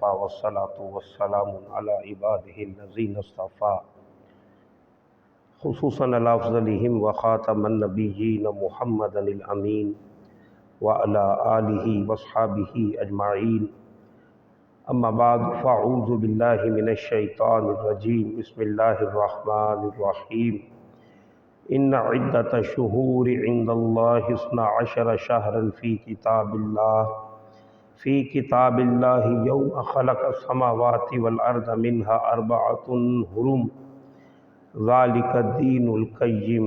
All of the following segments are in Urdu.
وكفى والصلاة والسلام على عباده الذين اصطفى خصوصا على أفضلهم وخاتم النبيين محمد الأمين وعلى آله وأصحابه أجمعين أما بعد فأعوذ بالله من الشيطان الرجيم بسم الله الرحمن الرحيم إن عدة الشهور عند الله 12 شهرا في كتاب الله يوم خلق السماوات والأرض منها 4 حرم ذلك الدين القيم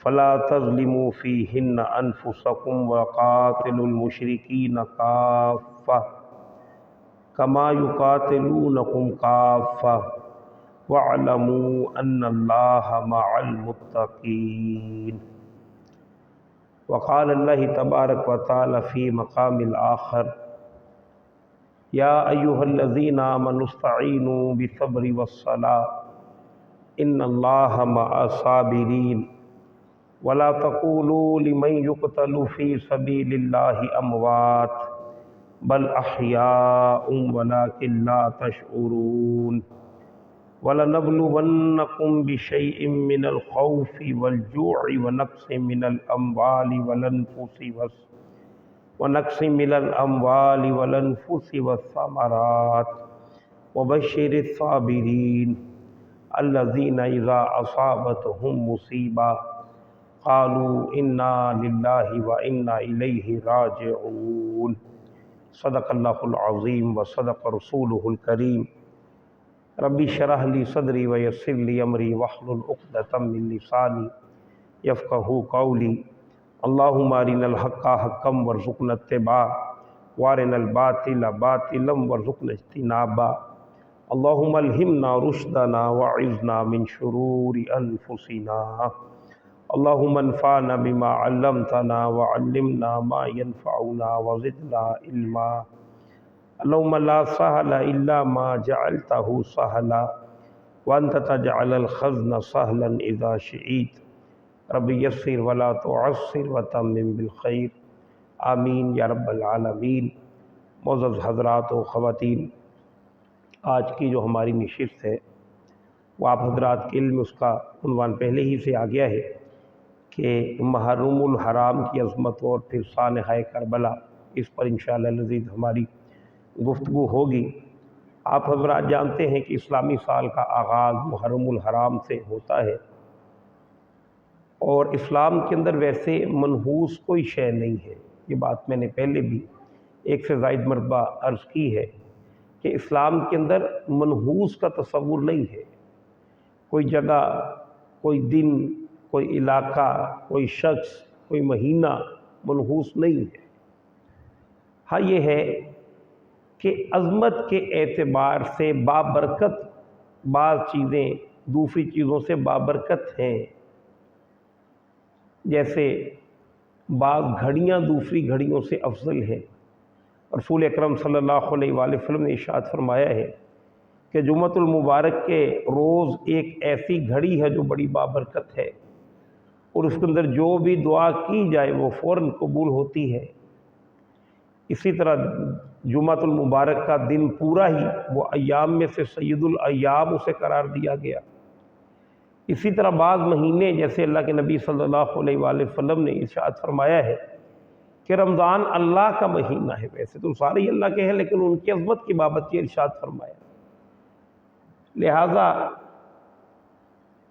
فلا تظلموا فيهن أنفسكم وقاتلوا المشركين كافة كما يقاتلونكم كافة واعلموا أن الله مع المتقين. وقال الله تبارك وتعالى في مقام الآخر يا أيها الذين آمنوا استعينوا بالصبر والصلاة إن الله مع الصابرين ولا تقولوا لمن يقتل في سبيل الله أموات بل أحياء ولكن لا تشعرون وَلَنَبْلُوَنَّكُمْ بِشَيْءٍ مِّنَ الْخَوْفِ وَالْجُوعِ وَنَقْصٍ مِّنَ الْأَمْوَالِ وَالْأَنفُسِ وَالثَّمَرَاتِ وَبَشِّرِ الصَّابِرِينَ الَّذِينَ إِذَا أَصَابَتْهُم مُّصِيبَةٌ قَالُوا إِنَّا لِلَّهِ وَإِنَّا إِلَيْهِ رَاجِعُونَ. صدق اللہ العظیم وصدق رسولہ الکریم. ربی اشرح لی صدری ویسر لی امری واحلل عقدۃ من لسانی یفقہوا قولی. اللہم ارنا الحق حقا وارزقنا اتباعہ وارنا الباطل باطلا وارزقنا اجتنابہ. اللہم الہمنا رشدنا وعذنا من شرور انفسنا. اللہم انفعنا بما علمتنا وعلمنا ما ينفعنا وزدنا علما. اللہم لا سہل الا ما جعلتہ سہلا وانت تجعل الحزن سہلا اذا شئیت. رب یسر ولا تعسر وتمم بالخیر آمین یا رب العالمین. معزز حضرات و خواتین، آج کی جو ہماری نشست ہے وہ آپ حضرات کے علم اس کا عنوان پہلے ہی سے آ گیا ہے کہ محرم الحرام کی عظمت اور پھر سانحہ کربلا، اس پر انشاءاللہ العزیز ہماری گفتگو ہوگی. آپ حضرات جانتے ہیں کہ اسلامی سال کا آغاز محرم الحرام سے ہوتا ہے، اور اسلام کے اندر ویسے منحوس کوئی شے نہیں ہے. یہ بات میں نے پہلے بھی ایک سے زائد مرتبہ عرض کی ہے کہ اسلام کے اندر منحوس کا تصور نہیں ہے. کوئی جگہ، کوئی دن، کوئی علاقہ، کوئی شخص، کوئی مہینہ منحوس نہیں ہے. ہاں یہ ہے کہ عظمت کے اعتبار سے بابرکت بعض چیزیں دوسری چیزوں سے بابرکت ہیں. جیسے بعض گھڑیاں دوسری گھڑیوں سے افضل ہیں. رسول اکرم صلی اللہ علیہ وآلہ وسلم نے ارشاد فرمایا ہے کہ جمعۃ المبارک کے روز ایک ایسی گھڑی ہے جو بڑی بابرکت ہے، اور اس کے اندر جو بھی دعا کی جائے وہ فوراً قبول ہوتی ہے. اسی طرح جمعۃ المبارک کا دن پورا ہی وہ ایام میں سے سید الایام اسے قرار دیا گیا. اسی طرح بعض مہینے، جیسے اللہ کے نبی صلی اللہ علیہ وآلہ وسلم نے ارشاد فرمایا ہے کہ رمضان اللہ کا مہینہ ہے. ویسے تو سارے ہی اللہ کے ہیں، لیکن ان کی عظمت کی بابت یہ ارشاد فرمایا. لہٰذا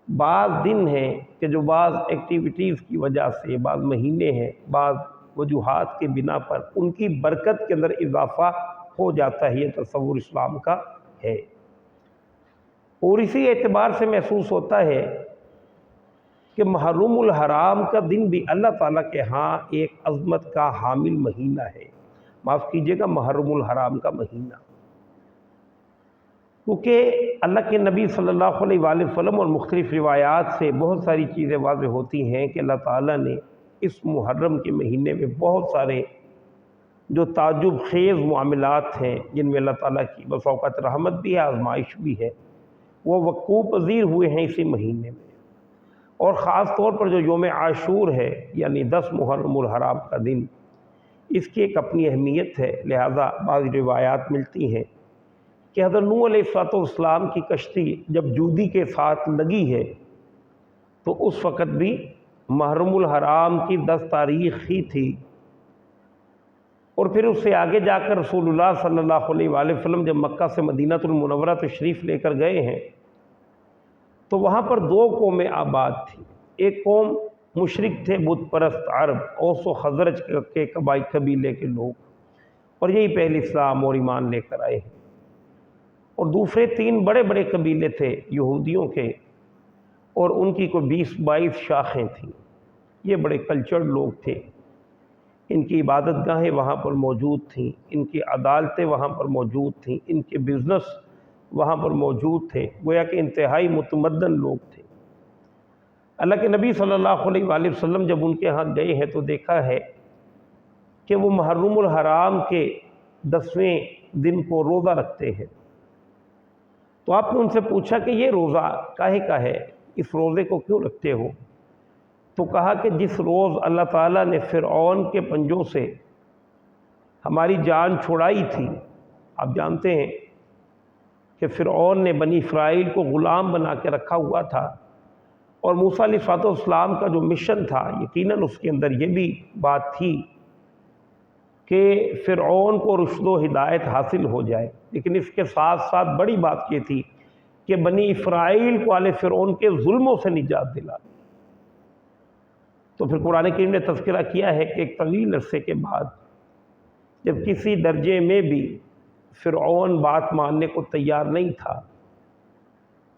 بعض دن ہیں کہ جو بعض ایکٹیویٹیز کی وجہ سے، بعض مہینے ہیں بعض وجوہات کے بنا پر ان کی برکت کے اندر اضافہ ہو جاتا ہے. یہ تصور اسلام کا ہے، اور اسی اعتبار سے محسوس ہوتا ہے کہ محرم الحرام کا دن بھی اللہ تعالیٰ کے ہاں ایک عظمت کا حامل مہینہ ہے. معاف کیجیے گا، محرم الحرام کا مہینہ، کیونکہ اللہ کے نبی صلی اللہ علیہ وآلہ وسلم اور مختلف روایات سے بہت ساری چیزیں واضح ہوتی ہیں کہ اللہ تعالیٰ نے اس محرم کے مہینے میں بہت سارے جو تعجب خیز معاملات ہیں، جن میں اللہ تعالیٰ کی بس اوقات رحمت بھی ہے، آزمائش بھی ہے، وہ وقوع پذیر ہوئے ہیں اسی مہینے میں. اور خاص طور پر جو یوم عاشور ہے، یعنی 10 محرم الحرام کا دن، اس کی ایک اپنی اہمیت ہے. لہٰذا بعض روایات ملتی ہیں کہ حضرت نوح علیہ السلام کی کشتی جب جودی کے ساتھ لگی ہے تو اس وقت بھی محرم الحرام کی 10 تاریخ ہی تھی، اور پھر اس سے آگے جا کر رسول اللہ صلی اللہ علیہ وآلہ وسلم جب مکہ سے مدینہ المنورہ تشریف لے کر گئے ہیں تو وہاں پر 2 قومیں آباد تھیں۔ ایک قوم مشرک تھے، بت پرست عرب، اوس و خزرج کے قبیلے کے لوگ، اور یہی پہلے اسلام اور ایمان لے کر آئے ہیں۔ اور دوسرے 3 بڑے بڑے قبیلے تھے یہودیوں کے، اور ان کی کوئی 20-22 شاخیں تھیں۔ یہ بڑے کلچرڈ لوگ تھے، ان کی عبادت گاہیں وہاں پر موجود تھیں، ان کی عدالتیں وہاں پر موجود تھیں، ان کے بزنس وہاں پر موجود تھے، گویا کہ انتہائی متمدن لوگ تھے۔ اللہ کے نبی صلی اللہ علیہ وآلہ وسلم جب ان کے ہاں گئے ہیں تو دیکھا ہے کہ وہ محرم الحرام کے 10ویں دن کو روزہ رکھتے ہیں۔ تو آپ نے ان سے پوچھا کہ یہ روزہ کاہے کا ہے، اس روزے کو کیوں رکھتے ہو؟ تو کہا کہ جس روز اللہ تعالیٰ نے فرعون کے پنجوں سے ہماری جان چھڑائی تھی، آپ جانتے ہیں کہ فرعون نے بنی اسرائیل کو غلام بنا کے رکھا ہوا تھا، اور موسیٰ علیہ السلام کا جو مشن تھا یقیناً اس کے اندر یہ بھی بات تھی کہ فرعون کو رشد و ہدایت حاصل ہو جائے، لیکن اس کے ساتھ ساتھ بڑی بات یہ تھی کہ بنی اسرائیل کو آل فرعون کے ظلموں سے نجات دلا۔ تو پھر قرآن کریم نے تذکرہ کیا ہے کہ ایک طویل عرصے کے بعد جب کسی درجے میں بھی فرعون بات ماننے کو تیار نہیں تھا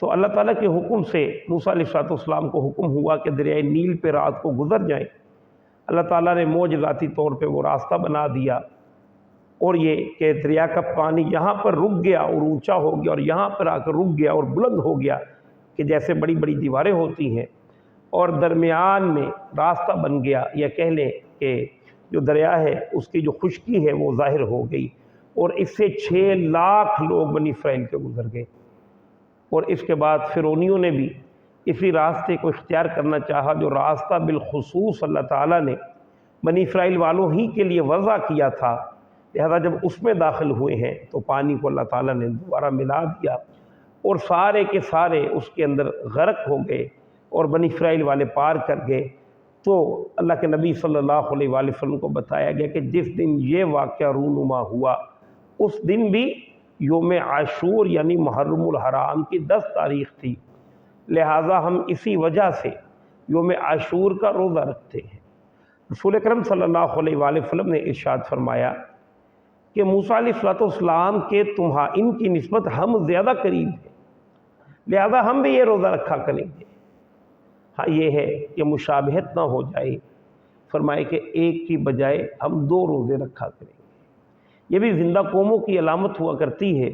تو اللہ تعالیٰ کے حکم سے موسیٰ علیہ السلام کو حکم ہوا کہ دریائے نیل پہ رات کو گزر جائیں۔ اللہ تعالیٰ نے معجزاتی طور پہ وہ راستہ بنا دیا، اور یہ کہ دریا کا پانی یہاں پر رک گیا اور اونچا ہو گیا، اور یہاں پر آ کر رک گیا اور بلند ہو گیا کہ جیسے بڑی بڑی دیواریں ہوتی ہیں، اور درمیان میں راستہ بن گیا، یا کہہ لیں کہ جو دریا ہے اس کی جو خشکی ہے وہ ظاہر ہو گئی، اور اس سے 6 لاکھ لوگ بنی اسرائیل کے گزر گئے۔ اور اس کے بعد فرعونیوں نے بھی اسی راستے کو اختیار کرنا چاہا جو راستہ بالخصوص اللہ تعالیٰ نے بنی اسرائیل والوں ہی کے لیے وضع کیا تھا، لہذا جب اس میں داخل ہوئے ہیں تو پانی کو اللہ تعالیٰ نے دوبارہ ملا دیا، اور سارے کے سارے اس کے اندر غرق ہو گئے، اور بنی اسرائیل والے پار کر گئے۔ تو اللہ کے نبی صلی اللہ علیہ وآلہ وسلم کو بتایا گیا کہ جس دن یہ واقعہ رونما ہوا اس دن بھی یوم عاشور یعنی محرم الحرام کی 10 تاریخ تھی، لہٰذا ہم اسی وجہ سے یوم عاشور کا روزہ رکھتے ہیں۔ رسول اکرم صلی اللہ علیہ وآلہ وسلم نے ارشاد فرمایا کہ موسیٰ علیہ السلام کے ان کی نسبت ہم زیادہ قریب ہیں، لہذا ہم بھی یہ روزہ رکھا کریں گے۔ ہاں یہ ہے کہ مشابہت نہ ہو جائے، فرمائے کہ ایک کی بجائے ہم 2 روزے رکھا کریں گے۔ یہ بھی زندہ قوموں کی علامت ہوا کرتی ہے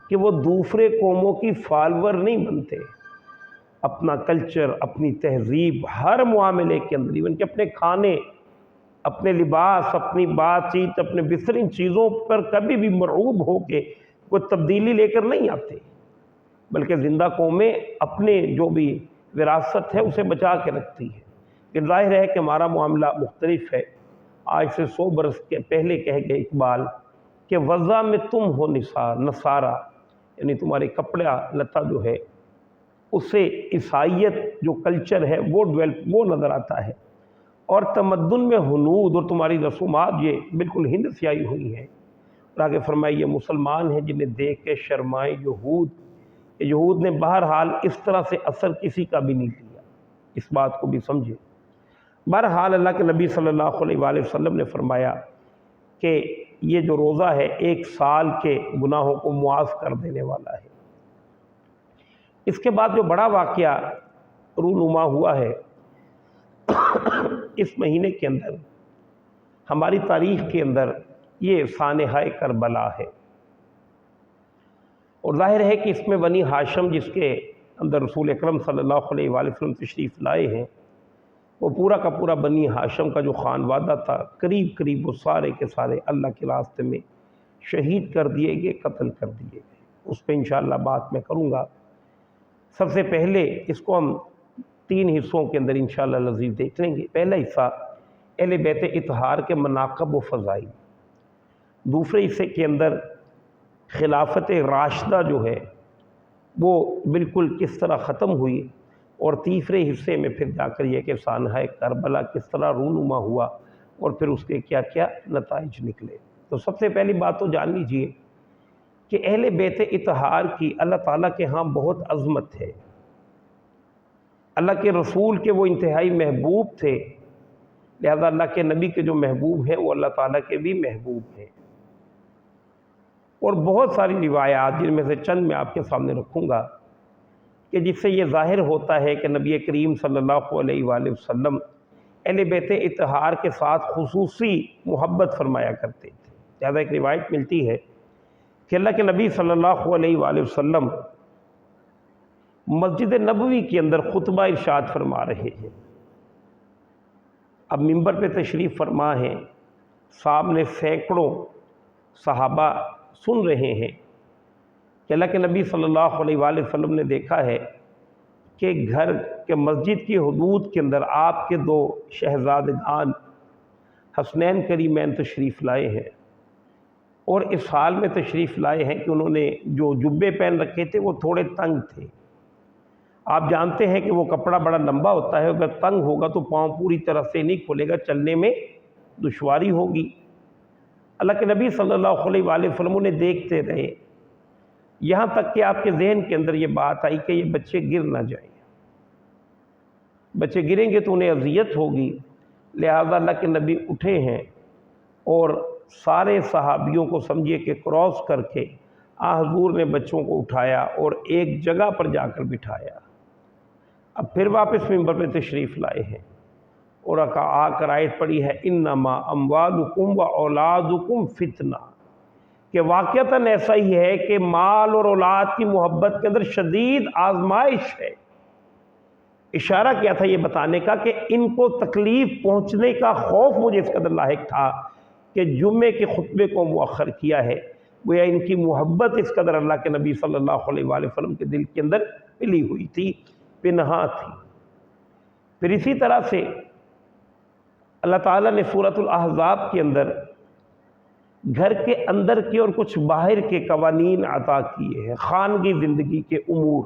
کہ وہ دوسرے قوموں کی فالور نہیں بنتے، اپنا کلچر، اپنی تہذیب ہر معاملے کے اندر، ایون کہ اپنے کھانے، اپنے لباس، اپنی بات چیت، اپنے بہترین چیزوں پر کبھی بھی مرعوب ہو کے کوئی تبدیلی لے کر نہیں آتے، بلکہ زندہ قومیں اپنے جو بھی وراثت ہے اسے بچا کے رکھتی ہے۔ کہ ظاہر ہے کہ ہمارا معاملہ مختلف ہے۔ آج سے 100 برس کے پہلے کہہ گئے اقبال کہ وضع میں تم ہو نصارہ، یعنی تمہارے کپڑا لتا جو ہے اس سے عیسائیت جو کلچر ہے وہ نظر آتا ہے، اور تمدن میں ہنود اور تمہاری رسومات یہ بالکل ہند سے آئی ہوئی ہیں۔ اور آگے فرمائی یہ مسلمان ہیں جنہیں دیکھ کے شرمائے یہود نے بہرحال اس طرح سے اثر کسی کا بھی نہیں لیا، اس بات کو بھی سمجھے۔ بہرحال اللہ کے نبی صلی اللہ علیہ وآلہ وسلم نے فرمایا کہ یہ جو روزہ ہے 1 سال کے گناہوں کو معاف کر دینے والا ہے۔ اس کے بعد جو بڑا واقعہ رونما ہوا ہے اس مہینے کے اندر ہماری تاریخ کے اندر یہ سانحہ کربلا ہے، اور ظاہر ہے کہ اس میں بنی ہاشم جس کے اندر رسول اکرم صلی اللہ علیہ وآلہ وسلم تشریف لائے ہیں، وہ پورا کا پورا بنی ہاشم کا جو خانوادہ تھا قریب وہ سارے کے سارے اللہ کے راستے میں شہید کر دیے گئے، قتل کر دیے گئے۔ اس پہ انشاءاللہ بات میں کروں گا۔ سب سے پہلے اس کو ہم 3 حصوں کے اندر انشاءاللہ لذیذ دیکھ لیں گے۔ پہلا حصہ اہل بیت اطہار کے مناقب و فضائل، دوسرے حصے کے اندر خلافت راشدہ جو ہے وہ بالکل کس طرح ختم ہوئی، اور تیسرے حصے میں پھر جا کر یہ کہ سانحہ کربلا کس طرح رونما ہوا اور پھر اس کے کیا کیا نتائج نکلے۔ تو سب سے پہلی بات تو جان لیجئے کہ اہل بیت اطہار کی اللہ تعالیٰ کے ہاں بہت عظمت ہے۔ اللہ کے رسول کے وہ انتہائی محبوب تھے، لہذا اللہ کے نبی کے جو محبوب ہیں وہ اللہ تعالیٰ کے بھی محبوب ہیں۔ اور بہت ساری روایات جن میں سے چند میں آپ کے سامنے رکھوں گا کہ جس سے یہ ظاہر ہوتا ہے کہ نبی کریم صلی اللہ علیہ وآلہ وسلم اہل بیت اطہار کے ساتھ خصوصی محبت فرمایا کرتے تھے۔ لہذا ایک روایت ملتی ہے کہ اللہ کے نبی صلی اللہ علیہ وآلہ وسلم مسجد نبوی کے اندر خطبہ ارشاد فرما رہے ہیں۔ اب منبر پہ تشریف فرما ہیں، سامنے سینکڑوں صحابہ سن رہے ہیں کہ اللہ کے نبی صلی اللہ علیہ وآلہ وسلم نے دیکھا ہے کہ گھر کے مسجد کی حدود کے اندر آپ کے دو شہزادگان حسنین کریمین تشریف لائے ہیں، اور اس حال میں تشریف لائے ہیں کہ انہوں نے جو جبے پہن رکھے تھے وہ تھوڑے تنگ تھے۔ آپ جانتے ہیں کہ وہ کپڑا بڑا لمبا ہوتا ہے، اگر تنگ ہوگا تو پاؤں پوری طرح سے نہیں کھلے گا، چلنے میں دشواری ہوگی۔ اللہ کے نبی صلی اللہ علیہ وآلہ وسلم نے دیکھتے رہے، یہاں تک کہ آپ کے ذہن کے اندر یہ بات آئی کہ یہ بچے گر نہ جائیں، بچے گریں گے تو انہیں اذیت ہوگی۔ لہذا اللہ کے نبی اٹھے ہیں اور سارے صحابیوں کو سمجھیے کہ کراس کر کے حضور نے بچوں کو اٹھایا اور ایک جگہ پر جا کر بٹھایا۔ اب پھر واپس منبر پہ تشریف لائے ہیں اور آ کر آیت پڑھی ہے انما اموالکم و اولادکم فتنہ، کہ واقعتاً ایسا ہی ہے کہ مال اور اولاد کی محبت کے اندر شدید آزمائش ہے۔ اشارہ کیا تھا یہ بتانے کا کہ ان کو تکلیف پہنچنے کا خوف مجھے اس قدر لاحق تھا کہ جمعے کے خطبے کو مؤخر کیا ہے، گویا ان کی محبت اس قدر اللہ کے نبی صلی اللہ علیہ وآلہ وسلم کے دل کے اندر پلی ہوئی تھی، پنہاں تھی۔ پھر اسی طرح سے اللہ تعالیٰ نے سورۃ الاحزاب کے اندر گھر کے اندر کے اور کچھ باہر کے قوانین عطا کیے ہیں، خانگی زندگی کے امور۔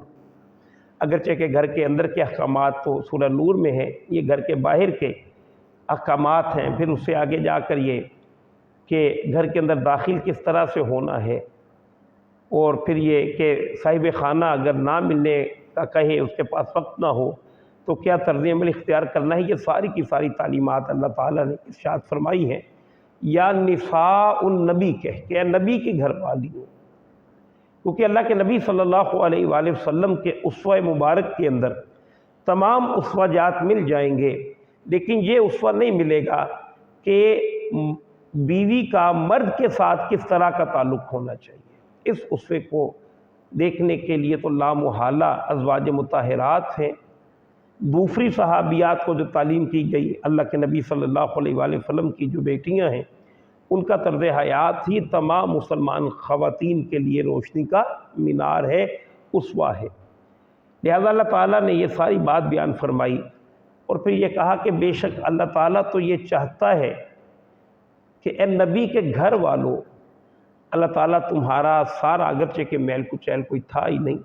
اگرچہ کہ گھر کے اندر کے احکامات تو سورہ نور میں ہیں، یہ گھر کے باہر کے احکامات ہیں۔ پھر اس سے آگے جا کر یہ کہ گھر کے اندر داخل کس طرح سے ہونا ہے، اور پھر یہ کہ صاحب خانہ اگر نہ ملنے کا کہے، اس کے پاس وقت نہ ہو تو کیا طرز عمل اختیار کرنا ہے، یہ ساری کی ساری تعلیمات اللہ تعالیٰ نے ارشاد فرمائی ہیں۔ یا نساء النبی کہہ کہ اے نبی کی گھر والیوں، کیونکہ اللہ کے نبی صلی اللہ علیہ وآلہ وسلم کے اسوہ مبارک کے اندر تمام اسوہ جات مل جائیں گے، لیکن یہ اسوہ نہیں ملے گا کہ بیوی کا مرد کے ساتھ کس طرح کا تعلق ہونا چاہیے۔ اس اسوے کو دیکھنے کے لیے تو لامحالہ ازواج مطہرات ہیں۔ دوسری صحابیات کو جو تعلیم کی گئی، اللہ کے نبی صلی اللہ علیہ وآلہ وسلم کی جو بیٹیاں ہیں، ان کا طرز حیات ہی تمام مسلمان خواتین کے لیے روشنی کا مینار ہے، اسوہ ہے۔ لہذا اللہ تعالیٰ نے یہ ساری بات بیان فرمائی، اور پھر یہ کہا کہ بے شک اللہ تعالیٰ تو یہ چاہتا ہے کہ اے نبی کے گھر والوں، اللہ تعالیٰ تمہارا سارا، اگرچہ کہ میل کچیل کوئی تھا ہی نہیں،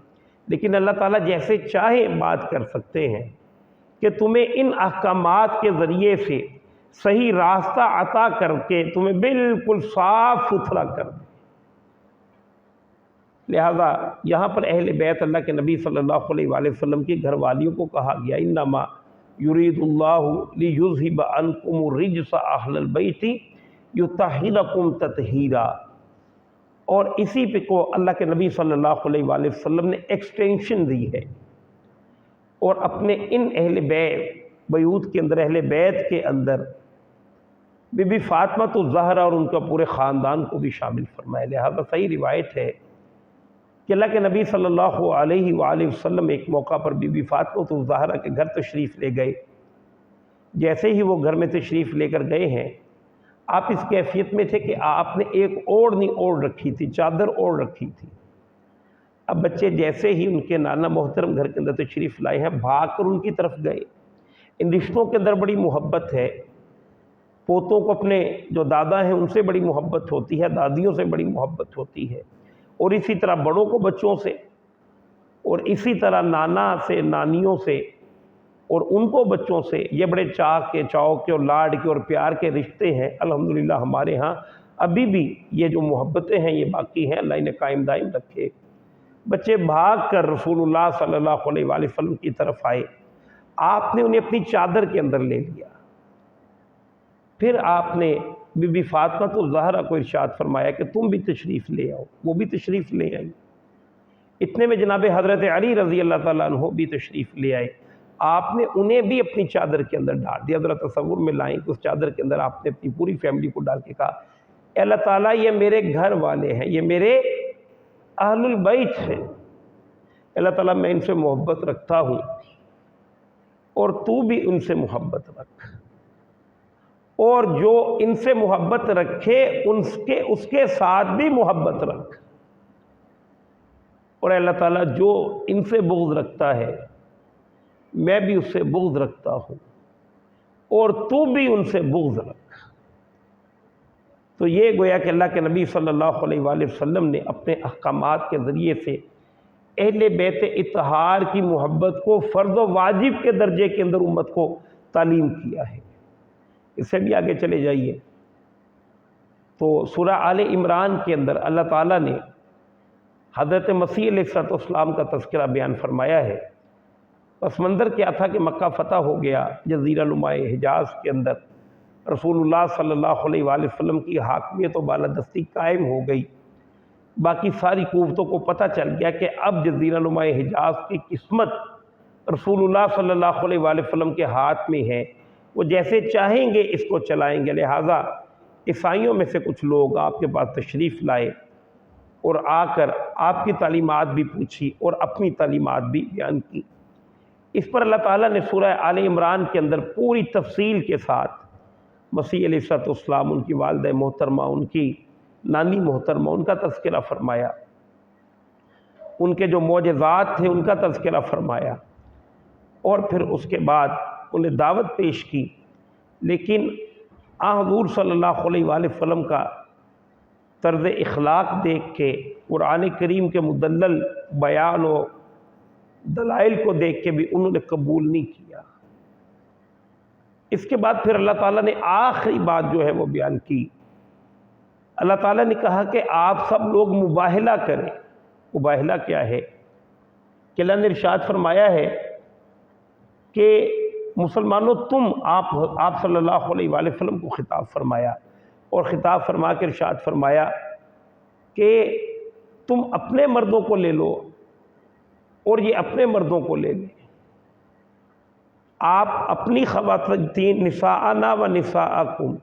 لیکن اللہ تعالیٰ جیسے چاہے بات کر سکتے ہیں کہ تمہیں ان احکامات کے ذریعے سے صحیح راستہ عطا کر کے تمہیں بالکل صاف ستھرا کر دیں۔ لہذا یہاں پر اہل بیت اللہ کے نبی صلی اللہ علیہ وآلہ وسلم کی گھر والیوں کو کہا گیا انما یرید اللہ لیذھب عنکم الرجس اہل البیت یطہرکم تطہیرا، اور اسی پہ کو اللہ کے نبی صلی اللہ علیہ وآلہ وسلم نے ایکسٹینشن دی ہے، اور اپنے ان اہل بیت کے اندر، اہل بیت کے اندر بی بی فاطمہ الزہرا اور ان کا پورے خاندان کو بھی شامل فرمایا۔ لہذا صحیح روایت ہے کہ اللہ کے نبی صلی اللہ علیہ وآلہ وسلم ایک موقع پر بی بی فاطمہ الزہرا کے گھر تشریف لے گئے۔ جیسے ہی وہ گھر میں تشریف لے کر گئے ہیں، آپ اس کیفیت میں تھے کہ آپ نے ایک اوڑھنی اوڑھ رکھی تھی، چادر اوڑھ رکھی تھی۔ اب بچے جیسے ہی ان کے نانا محترم گھر کے اندر تشریف لائے ہیں، بھاگ کر ان کی طرف گئے۔ ان رشتوں کے اندر بڑی محبت ہے، پوتوں کو اپنے جو دادا ہیں ان سے بڑی محبت ہوتی ہے، دادیوں سے بڑی محبت ہوتی ہے، اور اسی طرح بڑوں کو بچوں سے، اور اسی طرح نانا سے، نانیوں سے، اور ان کو بچوں سے۔ یہ بڑے چاک کے، چاؤ کے اور لاڈ کے اور پیار کے رشتے ہیں۔ الحمدللہ ہمارے ہاں ابھی بھی یہ جو محبتیں ہیں یہ باقی ہیں، اللہ انہیں قائم دائم رکھے۔ بچے بھاگ کر رسول اللہ صلی اللہ علیہ وآلہ وسلم کی طرف آئے، آپ نے انہیں اپنی چادر کے اندر لے لیا، پھر آپ نے بی بی فاطمہ الزہرا کو ارشاد فرمایا کہ تم بھی تشریف لے آؤ، وہ بھی تشریف لے آئی۔ اتنے میں جناب حضرت علی رضی اللہ تعالیٰ عنہ بھی تشریف لے آئے، آپ نے انہیں بھی اپنی چادر کے اندر ڈال دیا۔ ذرا تصور میں لائیں کہ اس چادر کے اندر آپ نے اپنی پوری فیملی کو ڈال کے کہا اے اللہ تعالیٰ یہ میرے گھر والے ہیں، یہ میرے اہل البیت ہیں، اللہ تعالیٰ میں ان سے محبت رکھتا ہوں اور تو بھی ان سے محبت رکھ، اور جو ان سے محبت رکھے اس کے ساتھ بھی محبت رکھ، اور اللہ تعالیٰ جو ان سے بغض رکھتا ہے میں بھی اس سے بغض رکھتا ہوں، اور تو بھی ان سے بغض رکھ۔ تو یہ گویا کہ اللہ کے نبی صلی اللہ علیہ وآلہ وسلم نے اپنے احکامات کے ذریعے سے اہل بیت اطہار کی محبت کو فرض و واجب کے درجے کے اندر امت کو تعلیم کیا ہے۔ اس سے بھی آگے چلے جائیے تو سورہ آل عمران کے اندر اللہ تعالیٰ نے حضرت مسیح علیہ السلام کا تذکرہ بیان فرمایا ہے۔ پس منظر کیا تھا کہ مکہ فتح ہو گیا، جزیرہ نما حجاز کے اندر رسول اللہ صلی اللہ علیہ وآلہ وسلم کی حاکمیت و بالادستی قائم ہو گئی۔ باقی ساری قوتوں کو پتہ چل گیا کہ اب جزیرہ نما حجاز کی قسمت رسول اللہ صلی اللہ علیہ وآلہ وسلم کے ہاتھ میں ہے، وہ جیسے چاہیں گے اس کو چلائیں گے۔ لہٰذا عیسائیوں میں سے کچھ لوگ آپ کے پاس تشریف لائے اور آ کر آپ کی تعلیمات بھی پوچھی اور اپنی تعلیمات بھی بیان کی۔ اس پر اللہ تعالیٰ نے سورہ آل عمران کے اندر پوری تفصیل کے ساتھ مسیح علیہ السلام، ان کی والدہ محترمہ، ان کی نانی محترمہ، ان کا تذکرہ فرمایا، ان کے جو معجزات تھے ان کا تذکرہ فرمایا، اور پھر اس کے بعد انہیں دعوت پیش کی۔ لیکن حضور صلی اللہ علیہ وآلہ وسلم کا طرز اخلاق دیکھ کے، قرآن کریم کے مدلل بیان و دلائل کو دیکھ کے بھی انہوں نے قبول نہیں کیا۔ اس کے بعد پھر اللہ تعالیٰ نے آخری بات جو ہے وہ بیان کی۔ اللہ تعالیٰ نے کہا کہ آپ سب لوگ مباہلہ کریں۔ مباہلہ کیا ہے؟ کہ اللہ نے ارشاد فرمایا ہے کہ مسلمانوں تم آپ صلی اللہ علیہ وآلہ وسلم کو خطاب فرمایا، اور خطاب فرما کے ارشاد فرمایا کہ تم اپنے مردوں کو لے لو اور یہ اپنے مردوں کو لے لیں۔ آپ اپنی خواتین، نساءنا و نساءکم،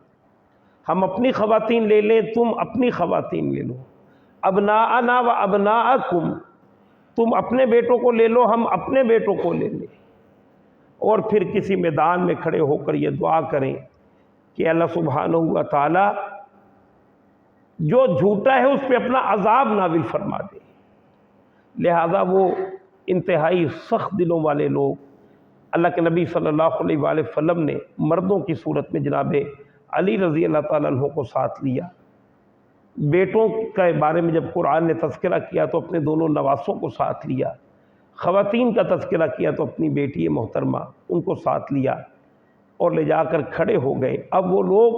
ہم اپنی خواتین لے لیں، تم اپنی خواتین لے لو۔ ابناءنا و ابناءکم، تم اپنے بیٹوں کو لے لو، ہم اپنے بیٹوں کو لے لیں۔ اور پھر کسی میدان میں کھڑے ہو کر یہ دعا کریں کہ اللہ سبحانہ و تعالی جو جھوٹا ہے اس پہ اپنا عذاب نازل فرما دے۔ لہذا وہ انتہائی سخت دلوں والے لوگ، اللہ کے نبی صلی اللہ علیہ وآلہ وسلم نے مردوں کی صورت میں جناب علی رضی اللہ تعالیٰ عنہ کو ساتھ لیا۔ بیٹوں کے بارے میں جب قرآن نے تذکرہ کیا تو اپنے دونوں نواسوں کو ساتھ لیا، خواتین کا تذکرہ کیا تو اپنی بیٹی محترمہ ان کو ساتھ لیا اور لے جا کر کھڑے ہو گئے۔ اب وہ لوگ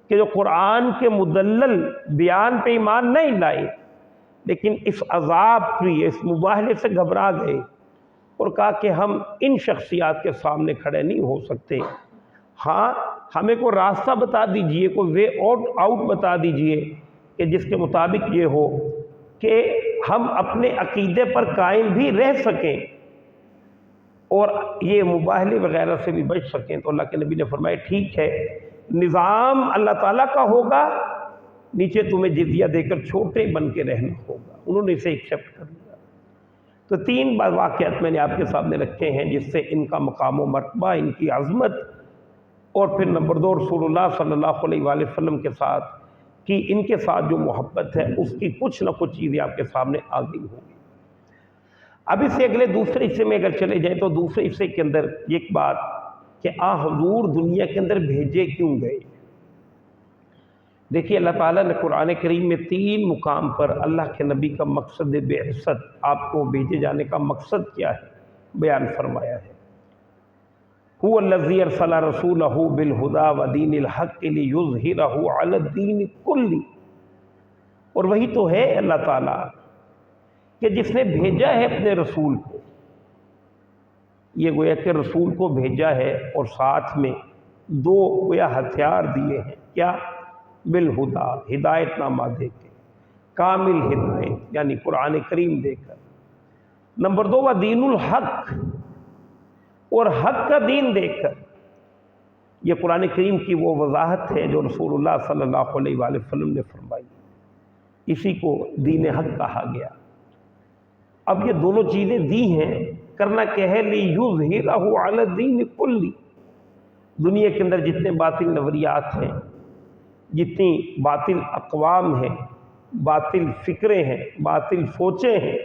کہ جو قرآن کے مدلل بیان پہ ایمان نہیں لائے لیکن اس عذاب کی، اس مباہلے سے گھبرا گئے اور کہا کہ ہم ان شخصیات کے سامنے کھڑے نہیں ہو سکتے، ہاں ہمیں کوئی راستہ بتا دیجئے، کوئی وے آؤٹ بتا دیجئے کہ جس کے مطابق یہ ہو کہ ہم اپنے عقیدے پر قائم بھی رہ سکیں اور یہ مباہلے وغیرہ سے بھی بچ سکیں۔ تو اللہ کے نبی نے فرمایا ٹھیک ہے، نظام اللہ تعالیٰ کا ہوگا، نیچے تمہیں جزیہ دے کر چھوٹے بن کے رہنا ہوگا۔ انہوں نے اسے ایکسیپٹ کر لیا۔ تو تین واقعات میں نے آپ کے سامنے رکھے ہیں جس سے ان کا مقام و مرتبہ، ان کی عظمت، اور پھر نمبر 2 رسول اللہ صلی اللہ علیہ وآلہ وسلم کے ساتھ کہ ان کے ساتھ جو محبت ہے اس کی کچھ نہ کچھ چیزیں آپ کے سامنے آ گئی ہوں گی۔ اب اس سے اگلے دوسرے حصے میں اگر چلے جائیں تو دوسرے حصے کے اندر ایک بات کہ حضور دنیا کے اندر بھیجے کیوں گئے؟ دیکھیے اللہ تعالیٰ نے قرآن کریم میں 3 مقام پر اللہ کے نبی کا مقصد بعثت، آپ کو بھیجے جانے کا مقصد کیا ہے، بیان فرمایا ہے۔ هو الذی ارسل رسولہ بالہدی ودین الحق لیظہرہ علی الدین کلہ، اور وہی تو ہے اللہ تعالیٰ کہ جس نے بھیجا ہے اپنے رسول کو، یہ گویا کہ رسول کو بھیجا ہے اور ساتھ میں 2 گویا ہتھیار دیے ہیں، کیا؟ بالہدا، ہدایت نامہ دے کے، کامل ہدایت یعنی قرآن کریم دے کر۔ نمبر 2 ودین الحق، اور حق کا دین دے کر۔ یہ قرآن کریم کی وہ وضاحت ہے جو رسول اللہ صلی اللہ علیہ وآلہ وسلم نے فرمائی، اسی کو دین حق کہا گیا۔ اب یہ دونوں چیزیں دی ہیں، کرنا کیا ہے؟ لیظہرہ علی الدین کلہ، دنیا کے اندر جتنے باطل نظریات ہیں، جتنی باطل اقوام ہیں، باطل فکریں ہیں، باطل سوچیں ہیں،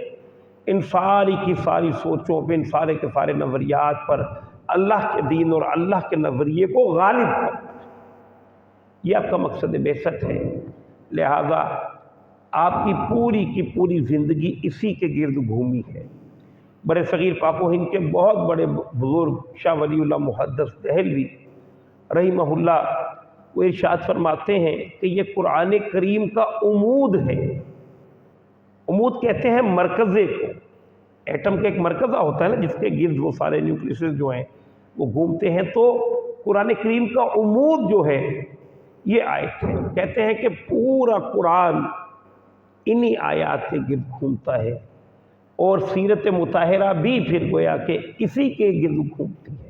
ان ساری کی ساری سوچوں پہ، ان سارے کے سارے نظریات پر اللہ کے دین اور اللہ کے نظریے کو غالب کرنا، یہ آپ کا مقصد بعثت ہے۔ لہذا آپ کی پوری زندگی اسی کے گرد گھومی ہے۔ برے صغیر پاک و ہند کے بہت بڑے بزرگ شاہ ولی اللہ محدث دہلوی رحمہ اللہ وہ ارشاد فرماتے ہیں کہ یہ قرآن کریم کا عمود ہے۔ عمود کہتے ہیں مرکزے کو، ایٹم کا ایک مرکزہ ہوتا ہے نا جس کے گرد وہ سارے نیوکلیسز جو ہیں وہ گھومتے ہیں، تو قرآن کریم کا عمود جو ہے یہ آیت ہے۔ کہتے ہیں کہ پورا قرآن انہی آیات کے گرد گھومتا ہے، اور سیرت مطہرہ بھی پھر گویا کہ اسی کے گرد گھومتی ہے۔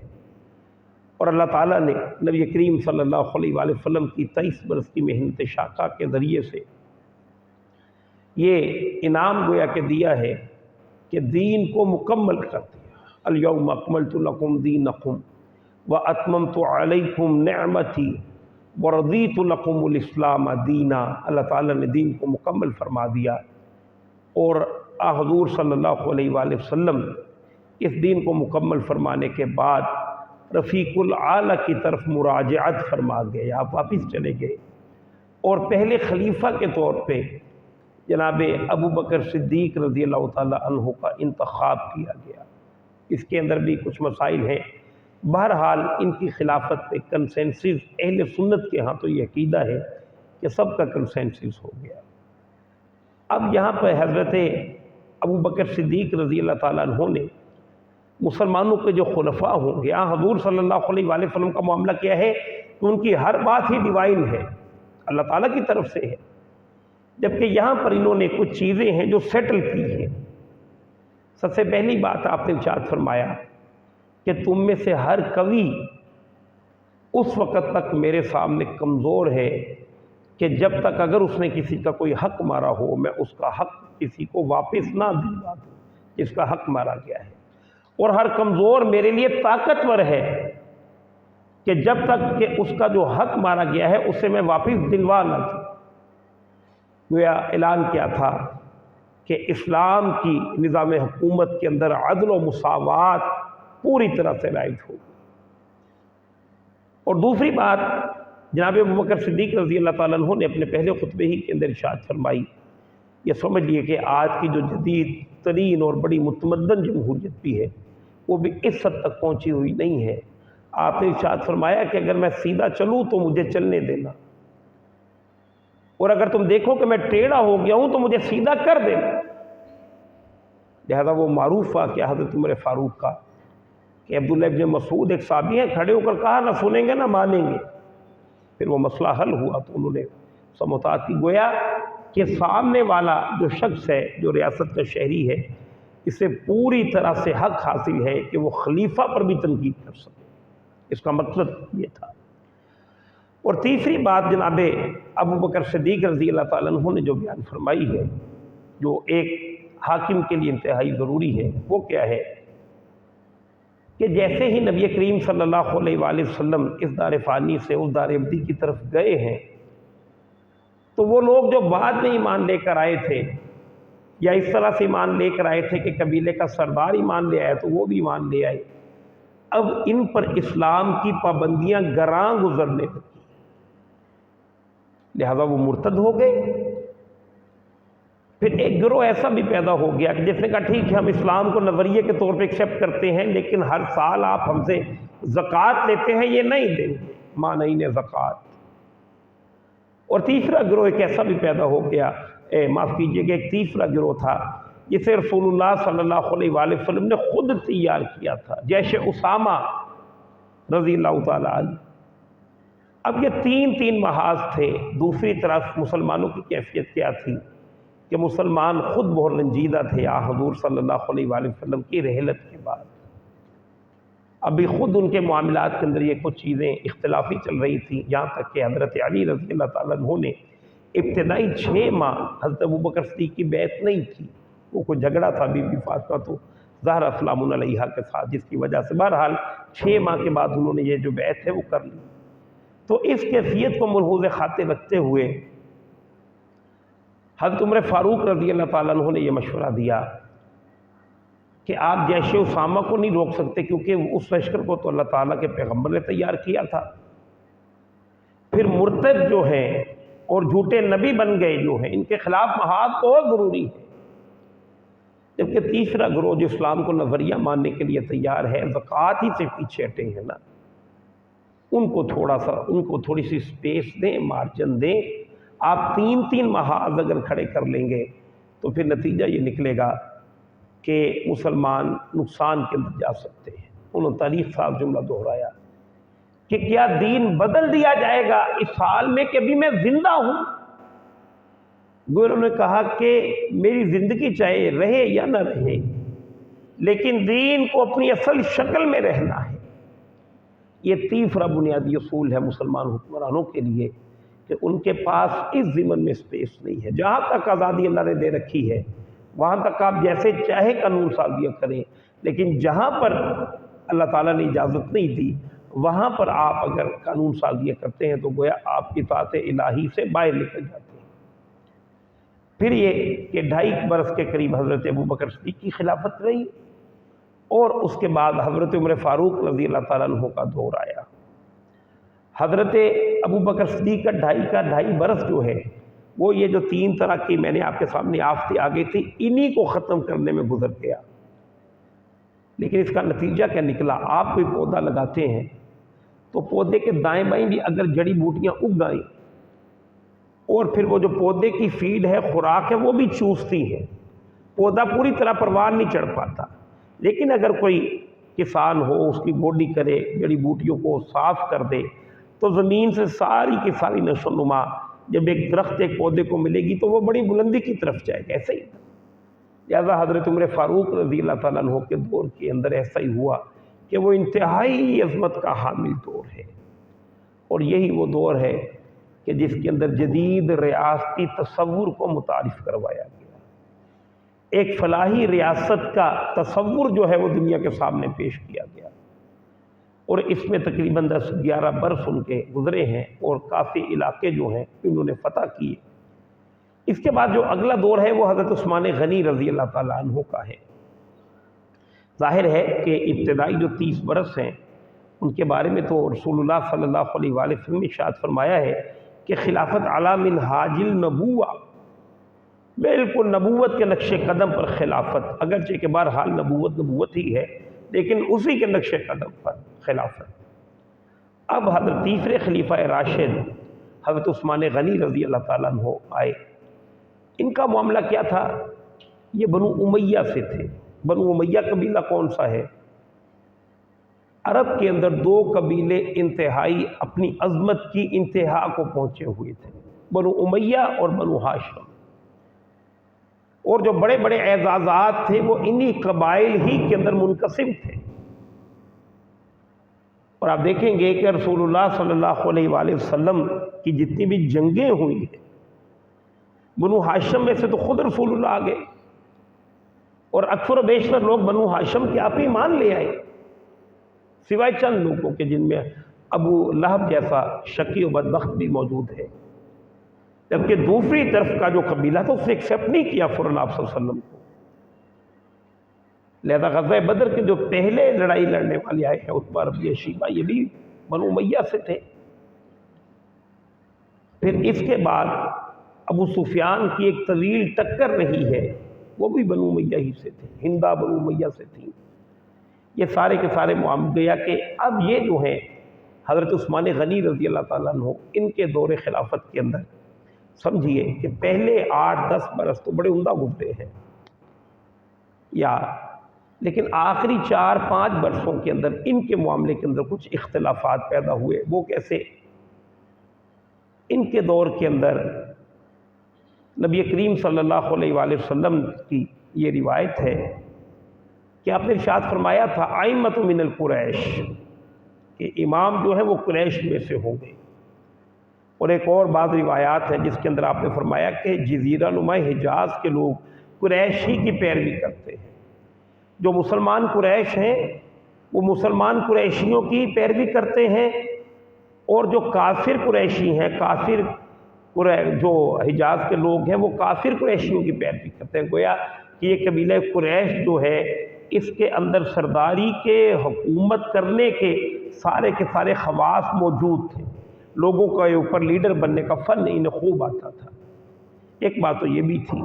اور اللہ تعالیٰ نے نبی کریم صلی اللہ علیہ وآلہ وسلم کی 23 برس کی محنت شاقہ کے ذریعے سے یہ انعام گویا کہ دیا ہے کہ دین کو مکمل کر دیا۔ الیوم اکملت لکم دینکم واتممت علیکم نعمتی ورضیت لکم الاسلام دینا۔ اللہ تعالیٰ نے دین کو مکمل فرما دیا، اور حضور صلی اللہ علیہ وآلہ وسلم اس دین کو مکمل فرمانے کے بعد رفیق الاعلیٰ کی طرف مراجعت فرما گئے، آپ واپس چلے گئے، اور پہلے خلیفہ کے طور پہ جناب ابو بکر صدیق رضی اللہ تعالیٰ عنہ کا انتخاب کیا گیا۔ اس کے اندر بھی کچھ مسائل ہیں، بہرحال ان کی خلافت پہ کنسنسس اہل سنت کے ہاں تو یہ عقیدہ ہے کہ سب کا کنسنسس ہو گیا۔ اب یہاں پہ حضرت ابو بکر صدیق رضی اللہ تعالیٰ عنہ نے مسلمانوں کے جو خلفاء ہوں گے، حضور صلی اللہ علیہ وآلہ وسلم کا معاملہ کیا ہے کہ ان کی ہر بات ہی ڈیوائن ہے، اللہ تعالیٰ کی طرف سے ہے، جبکہ یہاں پر انہوں نے کچھ چیزیں ہیں جو سیٹل کی ہیں۔ سب سے پہلی بات آپ نے ارشاد فرمایا کہ تم میں سے ہر کوئی اس وقت تک میرے سامنے کمزور ہے کہ جب تک اگر اس نے کسی کا کوئی حق مارا ہو میں اس کا حق کسی کو واپس نہ دلوا دوں جس کا حق مارا گیا ہے، اور ہر کمزور میرے لیے طاقتور ہے کہ جب تک کہ اس کا جو حق مارا گیا ہے اسے میں واپس دلوا نہ دوں۔ گویا اعلان کیا تھا کہ اسلام کی نظام حکومت کے اندر عدل و مساوات پوری طرح سے رائج ہوگی۔ اور دوسری بات جناب ابو بکر صدیق رضی اللہ تعالیٰ عنہ نے اپنے پہلے خطبے ہی کے اندر ارشاد فرمائی، یہ سمجھ لیے کہ آج کی جو جدید ترین اور بڑی متمدن جمہوریت بھی ہے وہ بھی اس حد تک پہنچی ہوئی نہیں ہے۔ آپ نے ارشاد فرمایا کہ اگر میں سیدھا چلوں تو مجھے چلنے دینا، اور اگر تم دیکھو کہ میں ٹیڑھا ہو گیا ہوں تو مجھے سیدھا کر دینا۔ لہذا وہ معروف واقعہ حضرت عمر فاروق کا کہ عبداللہ ابن مسعود ایک صحابی ہیں، کھڑے ہو کر کہا نہ سنیں گے نہ مانیں گے، پھر وہ مسئلہ حل ہوا تو انہوں نے سمجھات کی۔ گویا کہ سامنے والا جو شخص ہے جو ریاست کا شہری ہے اسے پوری طرح سے حق حاصل ہے کہ وہ خلیفہ پر بھی تنقید کر سکے، اس کا مقصد یہ تھا۔ اور تیسری بات جناب ابو بکر صدیق رضی اللہ تعالیٰ عنہ نے جو بیان فرمائی ہے جو ایک حاکم کے لیے انتہائی ضروری ہے، وہ کیا ہے کہ جیسے ہی نبی کریم صلی اللہ علیہ وآلہ وسلم اس دار فانی سے اس دار ابدی کی طرف گئے ہیں تو وہ لوگ جو بعد میں ایمان لے کر آئے تھے یا اس طرح سے ایمان لے کر آئے تھے کہ قبیلے کا سردار ایمان لے آئے تو وہ بھی ایمان لے آئے، اب ان پر اسلام کی پابندیاں گراں گزرنے لگی، لہذا وہ مرتد ہو گئے۔ پھر ایک گروہ ایسا بھی پیدا ہو گیا کہ جس نے کہا ٹھیک ہے ہم اسلام کو نظریے کے طور پہ ایکسیپٹ کرتے ہیں، لیکن ہر سال آپ ہم سے زکوٰۃ لیتے ہیں، یہ نہیں دیں گے، مانعین زکوٰۃ۔ اور تیسرا گروہ ایک ایسا بھی پیدا ہو گیا، معاف کیجیے گا، ایک تیسرا گروہ تھا جسے رسول اللہ صلی اللہ علیہ وآلہ وسلم نے خود تیار کیا تھا، جیش اسامہ رضی اللہ تعالیٰ عنہ۔ اب یہ تین محاذ تھے۔ دوسری طرف مسلمانوں کی کیفیت کیا تھی کہ مسلمان خود بہت رنجیدہ تھے حضور صلی اللہ علیہ وآلہ وسلم کی رحلت کے بعد۔ ابھی خود ان کے معاملات کے اندر یہ کچھ چیزیں اختلافی چل رہی تھیں، یہاں تک کہ حضرت علی رضی اللہ تعالیٰ عنہ نے ابتدائی 6 ماہ حضرت ابوبکر صدیق کی بیعت نہیں کی۔ وہ کوئی جھگڑا تھا بی بی فاطمہ تو زہرا سلام علیہا کے ساتھ، جس کی وجہ سے بہرحال 6 ماہ کے بعد انہوں نے یہ جو بیعت ہے وہ کر لی۔ تو اس کیفیت کو ملحوظ خاطر رکھتے ہوئے حضرت عمر فاروق رضی اللہ تعالیٰ عنہ نے یہ مشورہ دیا کہ آپ جیش اسامہ کو نہیں روک سکتے، کیونکہ اس لشکر کو تو اللہ تعالیٰ کے پیغمبر نے تیار کیا تھا۔ پھر مرتد جو ہیں اور جھوٹے نبی بن گئے جو ہیں، ان کے خلاف محاذ بہت ضروری ہے۔ جبکہ تیسرا گروہ جو اسلام کو نظریہ ماننے کے لیے تیار ہے، زکوٰۃ ہی سے پیچھے ہٹے ہیں نا، ان کو تھوڑی سی سپیس دیں، مارجن دیں۔ آپ تین محاذ اگر کھڑے کر لیں گے تو پھر نتیجہ یہ نکلے گا کہ مسلمان نقصان کے اندر جا سکتے ہیں۔ انہوں نے تاریخ صاحب جملہ دہرایا کہ کیا دین بدل دیا جائے گا اس حال میں کہ ابھی میں زندہ ہوں؟ گوروں نے کہا کہ میری زندگی چاہے رہے یا نہ رہے، لیکن دین کو اپنی اصل شکل میں رہنا ہے۔ یہ تیسرا بنیادی اصول ہے مسلمان حکمرانوں کے لیے کہ ان کے پاس اس ضمن میں سپیس نہیں ہے۔ جہاں تک آزادی اللہ نے دے رکھی ہے وہاں تک آپ جیسے چاہے قانون سازیاں کریں، لیکن جہاں پر اللہ تعالیٰ نے اجازت نہیں دی وہاں پر آپ اگر قانون سازیاں کرتے ہیں تو گویا آپ کی اطاعت الہی سے باہر نکل جاتے ہیں۔ پھر یہ کہ 2.5 برس کے قریب حضرت ابوبکر صدیق کی خلافت رہی، اور اس کے بعد حضرت عمر فاروق رضی اللہ تعالیٰ عنہ کا دور آیا۔ حضرت ابوبکر صدیق کا 2.5 برس جو ہے وہ یہ جو 3 طرح کی میں نے آپ کے سامنے آفتیں آ گئی تھی انہی کو ختم کرنے میں گزر گیا۔ لیکن اس کا نتیجہ کیا نکلا؟ آپ کوئی پودا لگاتے ہیں تو پودے کے دائیں بائیں بھی اگر جڑی بوٹیاں اگ گئیں اور پھر وہ جو پودے کی فیڈ ہے، خوراک ہے، وہ بھی چوستی ہے، پودا پوری طرح پروان نہیں چڑھ پاتا۔ لیکن اگر کوئی کسان ہو، اس کی گوڈی کرے، جڑی بوٹیوں کو صاف کر دے، تو زمین سے ساری کی ساری نشو و نما جب ایک درخت ایک پودے کو ملے گی تو وہ بڑی بلندی کی طرف جائے گا۔ ایسا ہی لہٰذا حضرت عمر فاروق رضی اللہ تعالیٰ عنہ کے دور کے اندر ایسا ہی ہوا کہ وہ انتہائی عظمت کا حامل دور ہے، اور یہی وہ دور ہے کہ جس کے اندر جدید ریاستی تصور کو متعارف کروایا گیا۔ ایک فلاحی ریاست کا تصور جو ہے وہ دنیا کے سامنے پیش کیا گیا، اور اس میں تقریباً 10-11 برس ان کے گزرے ہیں اور کافی علاقے جو ہیں انہوں نے فتح کیے۔ اس کے بعد جو اگلا دور ہے وہ حضرت عثمان غنی رضی اللہ تعالیٰ عنہ کا ہے۔ ظاہر ہے کہ ابتدائی جو 30 برس ہیں ان کے بارے میں تو رسول اللہ صلی اللہ علیہ وآلہ وسلم نے ارشاد فرمایا ہے کہ خلافت علی منہاج النبوہ، بالکل نبوت کے نقش قدم پر خلافت، اگرچہ کہ بہرحال نبوت ہی ہے لیکن اسی کے نقش قدم پر خلافت۔ اب حضرت تیسرے خلیفہ راشد حضرت عثمان غنی رضی اللہ تعالیٰ عنہ آئے۔ ان کا معاملہ کیا تھا؟ یہ بنو امیہ سے تھے۔ بنو امیہ قبیلہ کون سا ہے؟ عرب کے اندر 2 قبیلے انتہائی اپنی عظمت کی انتہا کو پہنچے ہوئے تھے، بنو امیہ اور بنو ہاشم، اور جو بڑے بڑے اعزازات تھے وہ انہی قبائل ہی کے اندر منقسم تھے۔ اور آپ دیکھیں گے کہ رسول اللہ صلی اللہ علیہ وآلہ وسلم کی جتنی بھی جنگیں ہوئی ہیں، بنو ہاشم میں سے تو خود رسول اللہ آ گئے، اور اکثر و بیشتر لوگ بنو ہاشم کے آپ ہی مان لے آئے، سوائے چند لوگوں کے جن میں ابو لہب جیسا شقی و بدبخت بھی موجود ہے۔ جبکہ دوسری طرف کا جو قبیلہ تھا اس نے ایکسیپٹ نہیں کیا فوراً آپ صلی اللہ علیہ وسلم کو۔ لہذا غزوہ بدر کے جو پہلے لڑائی لڑنے والے آئے ہیں عتبہ ربیعہ شیبہ، یہ بھی بنو امیہ سے تھے۔ پھر اس کے بعد ابو سفیان کی ایک طویل ٹکر رہی ہے، وہ بھی بنو امیہ ہی سے تھے، ہندا بنو امیہ سے تھیں۔ یہ سارے کے سارے معاملے گیا کہ اب یہ جو ہیں حضرت عثمان غنی رضی اللہ تعالیٰ عنہ ان کے دور خلافت کے اندر سمجھیے کہ پہلے 8-10 برس تو بڑے عمدہ گزرے ہیں لیکن آخری 4-5 برسوں کے اندر ان کے معاملے کے اندر کچھ اختلافات پیدا ہوئے۔ وہ کیسے؟ ان کے دور کے اندر نبی کریم صلی اللہ علیہ وآلہ وسلم کی یہ روایت ہے کہ آپ نے ارشاد فرمایا تھا ائمۃ من القریش، کہ امام جو ہے وہ قریش میں سے ہوں گے۔ اور ایک اور بعض روایات ہیں جس کے اندر آپ نے فرمایا کہ جزیرہ نما حجاز کے لوگ قریش ہی کی پیروی کرتے ہیں، جو مسلمان قریش ہیں وہ مسلمان قریشیوں کی پیروی کرتے ہیں، اور جو کافر قریشی ہیں، کافر جو حجاز کے لوگ ہیں وہ کافر قریشیوں کی پیروی کرتے ہیں۔ گویا کہ یہ قبیلہ قریش جو ہے اس کے اندر سرداری کے، حکومت کرنے کے سارے خواص موجود تھے، لوگوں کا اوپر لیڈر بننے کا فن انہیں خوب آتا تھا۔ ایک بات تو یہ بھی تھی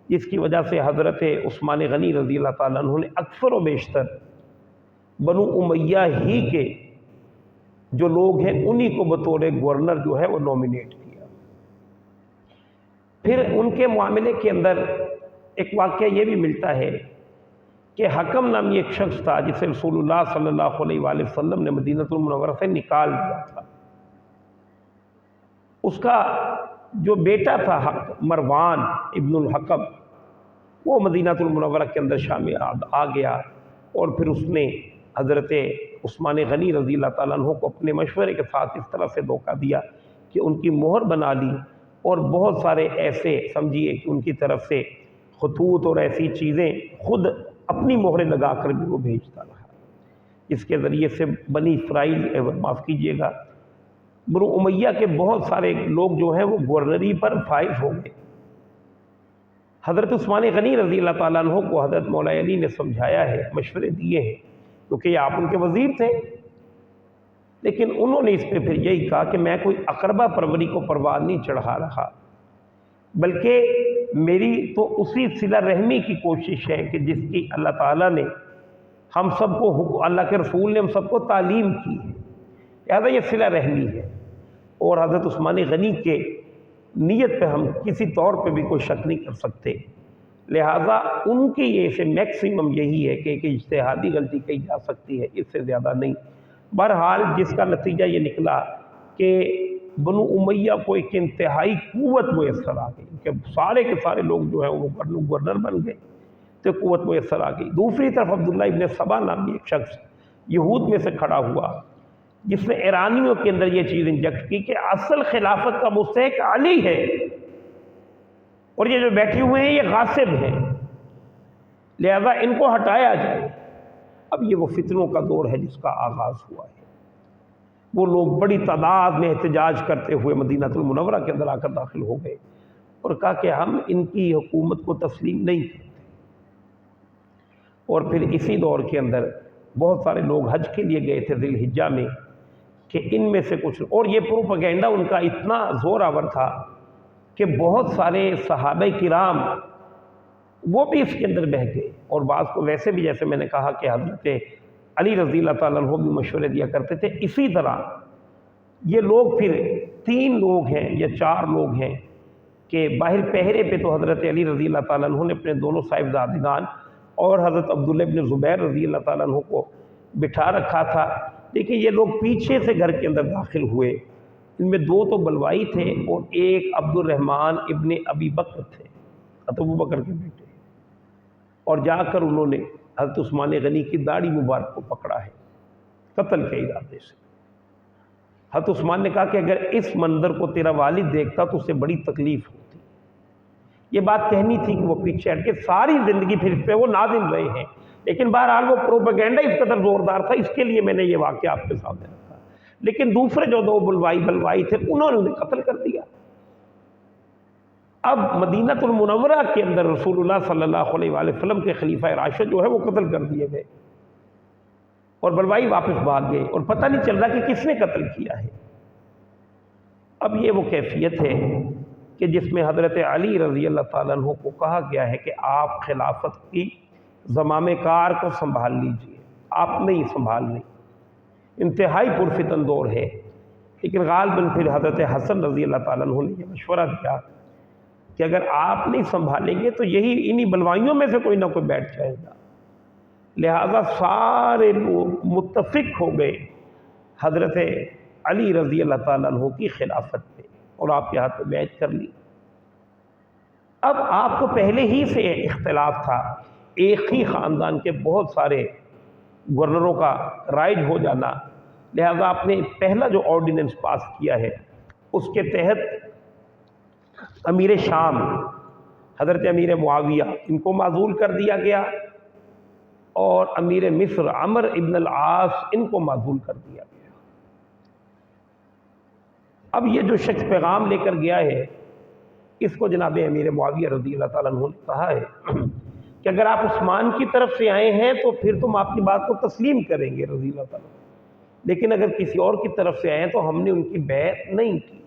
جس کی وجہ سے حضرت عثمان غنی رضی اللہ تعالیٰ عنہ نے اکثر و بیشتر بنو امیہ ہی کے جو لوگ ہیں انہی کو بطور گورنر جو ہے وہ نومینیٹ کیا۔ پھر ان کے معاملے کے اندر ایک واقعہ یہ بھی ملتا ہے کہ حکم نامی ایک شخص تھا جسے رسول اللہ صلی اللہ علیہ وآلہ وسلم نے مدینہ المنورہ سے نکال دیا تھا۔ اس کا جو بیٹا تھا مروان ابن الحکم، وہ مدینہ المنورہ کے اندر شامل آ گیا، اور پھر اس نے حضرت عثمان غنی رضی اللہ تعالیٰ عنہ کو اپنے مشورے کے ساتھ اس طرح سے دھوکہ دیا کہ ان کی مہر بنا لی، اور بہت سارے ایسے سمجھیے کہ ان کی طرف سے خطوط اور ایسی چیزیں خود اپنی مہریں لگا کر بھی وہ بھیجتا رہا، اس کے ذریعے سے بنی اسرائیل معاف کیجیے گا بنو امیہ کے بہت سارے لوگ جو ہیں وہ گورنری پر فائز ہو گئے۔ حضرت عثمان غنی رضی اللہ تعالیٰ عنہ کو حضرت مولا علی نے سمجھایا ہے، مشورے دیے ہیں، کیونکہ یہ آپ ان کے وزیر تھے، لیکن انہوں نے اس پہ پھر یہی کہا کہ میں کوئی اقربہ پروری کو پروان نہیں چڑھا رہا، بلکہ میری تو اسی صلہ رحمی کی کوشش ہے کہ جس کی اللہ تعالیٰ نے ہم سب کو، اللہ کے رسول نے ہم سب کو تعلیم کی ہے، لہذا یہ صلہ رحمی ہے۔ اور حضرت عثمان غنی کے نیت پہ ہم کسی طور پہ بھی کوئی شک نہیں کر سکتے، لہٰذا ان کی یہ سے میکسیمم یہی ہے کہ اجتہادی غلطی کہی جا سکتی ہے، اس سے زیادہ نہیں۔ بہرحال جس کا نتیجہ یہ نکلا کہ بنو امیہ کو ایک انتہائی قوت میسر آ گئی کہ سارے کے سارے لوگ جو ہیں وہ گورنر بن گئے، تو قوت میسر آ گئی۔ دوسری طرف عبداللہ ابن سبا نامی ایک شخص یہود میں سے کھڑا ہوا جس نے ایرانیوں کے اندر یہ چیز انجیکٹ کی کہ اصل خلافت کا مستحق علی ہے، اور یہ جو بیٹھے ہوئے ہیں یہ غاصب ہیں، لہذا ان کو ہٹایا جائے۔ اب یہ وہ فتنوں کا دور ہے جس کا آغاز ہوا ہے۔ وہ لوگ بڑی تعداد میں احتجاج کرتے ہوئے مدینہ المنورہ کے اندر آ کر داخل ہو گئے اور کہا کہ ہم ان کی حکومت کو تسلیم نہیں کرتے۔ اور پھر اسی دور کے اندر بہت سارے لوگ حج کے لیے گئے تھے ذی الحجہ میں، کہ ان میں سے کچھ، اور یہ پروپیگنڈا ان کا اتنا زور آور تھا کہ بہت سارے صحابہ کرام وہ بھی اس کے اندر بہہ گئے، اور بعض کو ویسے بھی جیسے میں نے کہا کہ حضرت علی رضی اللہ تعالیٰ عنہ بھی مشورے دیا کرتے تھے۔ اسی طرح یہ لوگ پھر 3 لوگ ہیں یا 4 لوگ ہیں کہ باہر پہرے پہ تو حضرت علی رضی اللہ تعالیٰ عنہ نے اپنے دونوں صاحبزادگان اور حضرت عبداللہ ابن زبیر رضی اللہ تعالیٰ عنہ کو بٹھا رکھا تھا، لیکن یہ لوگ پیچھے سے گھر کے اندر داخل ہوئے۔ ان میں 2 تو بلوائی تھے اور ایک عبد الرحمن ابن ابی بکر تھے، ابو بکر کے بیٹے، اور جا کر انہوں نے حضرت عثمان غنی کی داڑھی مبارک کو پکڑا ہے قتل کے ارادے سے۔ حضرت عثمان نے کہا کہ اگر اس منظر کو تیرا والد دیکھتا تو اسے بڑی تکلیف ہوتی۔ یہ بات کہنی تھی کہ وہ پیچھے ہٹ کے ساری زندگی پھر اس پہ وہ نادم رہے ہیں، لیکن بہرحال وہ پروپیگنڈا اس قدر زوردار تھا، اس کے لیے میں نے یہ واقعہ آپ کے سامنے رکھا۔ لیکن دوسرے جو 2 بلوائی تھے انہوں نے انہیں قتل کر دیا۔ اب مدینہ المنورہ کے اندر رسول اللہ صلی اللہ علیہ وآلہ وسلم کے خلیفہ راشد جو ہے وہ قتل کر دیے گئے، اور بلوائی واپس بھاگ گئے، اور پتہ نہیں چل رہا کہ کس نے قتل کیا ہے۔ اب یہ وہ کیفیت ہے کہ جس میں حضرت علی رضی اللہ تعالیٰ عنہ کو کہا گیا ہے کہ آپ خلافت کی زمام کار کو سنبھال لیجئے، آپ نہیں سنبھال لیں، انتہائی پرفتن دور ہے۔ لیکن غالباً پھر حضرت حسن رضی اللہ تعالیٰ عنہ نے یہ مشورہ دیا کہ اگر آپ نہیں سنبھالیں گے تو یہی انہی بلوائیوں میں سے کوئی نہ کوئی بیٹھ جائے گا، لہذا سارے لوگ متفق ہو گئے حضرت علی رضی اللہ تعالیٰ عنہ کی خلافت پہ، اور آپ کے ہاتھ میں بیعت کر لی۔ اب آپ کو پہلے ہی سے اختلاف تھا، ایک ہی خاندان کے بہت سارے گورنروں کا رائج ہو جانا، لہذا آپ نے پہلا جو آرڈیننس پاس کیا ہے اس کے تحت امیر شام حضرت امیر معاویہ ان کو معزول کر دیا گیا، اور امیر مصر عمر ابن العاص ان کو معزول کر دیا گیا۔ اب یہ جو شخص پیغام لے کر گیا ہے اس کو جناب امیر معاویہ رضی اللہ تعالیٰ عنہ نے کہا ہے کہ اگر آپ عثمان کی طرف سے آئے ہیں تو پھر تم آپ کی بات کو تسلیم کریں گے رضی اللہ تعالیٰ عنہ، لیکن اگر کسی اور کی طرف سے آئے ہیں تو ہم نے ان کی بیعت نہیں کی،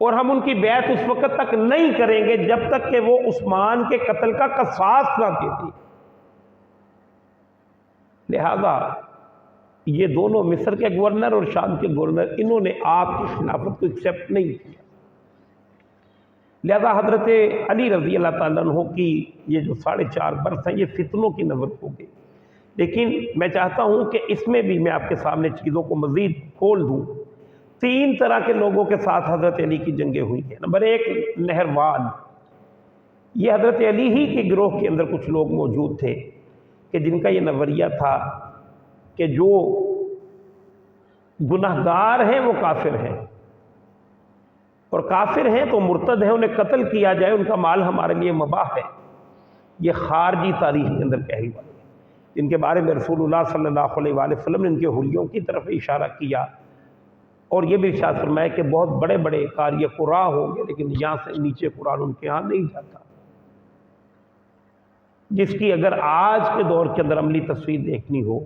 اور ہم ان کی بیعت اس وقت تک نہیں کریں گے جب تک کہ وہ عثمان کے قتل کا قصاص نہ دے دیں۔ لہذا یہ دونوں مصر کے گورنر اور شام کے گورنر انہوں نے آپ کی خلافت کو ایکسیپٹ نہیں کیا، لہذا حضرت علی رضی اللہ تعالیٰ عنہ کی یہ جو 4.5 برس ہیں یہ فتنوں کی نظر ہو گئی۔ لیکن میں چاہتا ہوں کہ اس میں بھی میں آپ کے سامنے چیزوں کو مزید کھول دوں۔ 3 طرح کے لوگوں کے ساتھ حضرت علی کی جنگیں ہوئی ہیں۔ نمبر 1 نہروان، یہ حضرت علی ہی کے گروہ کے اندر کچھ لوگ موجود تھے کہ جن کا یہ نظریہ تھا کہ جو گناہ گار ہیں وہ کافر ہیں، اور کافر ہیں تو مرتد ہیں، انہیں قتل کیا جائے، ان کا مال ہمارے لیے مباح ہے۔ یہ خارجی تاریخ کے اندر کہے والے جن کے بارے میں رسول اللہ صلی اللہ علیہ وآلہ وسلم نے ان کے حلیوں کی طرف اشارہ کیا، اور یہ بھی ارشاد فرمایا کہ بہت بڑے بڑے قاری قرآن ہوں گے لیکن یہاں سے نیچے قرآن ان کے ہاں نہیں جاتا، جس کی اگر آج کے دور کے اندر عملی تصویر دیکھنی ہو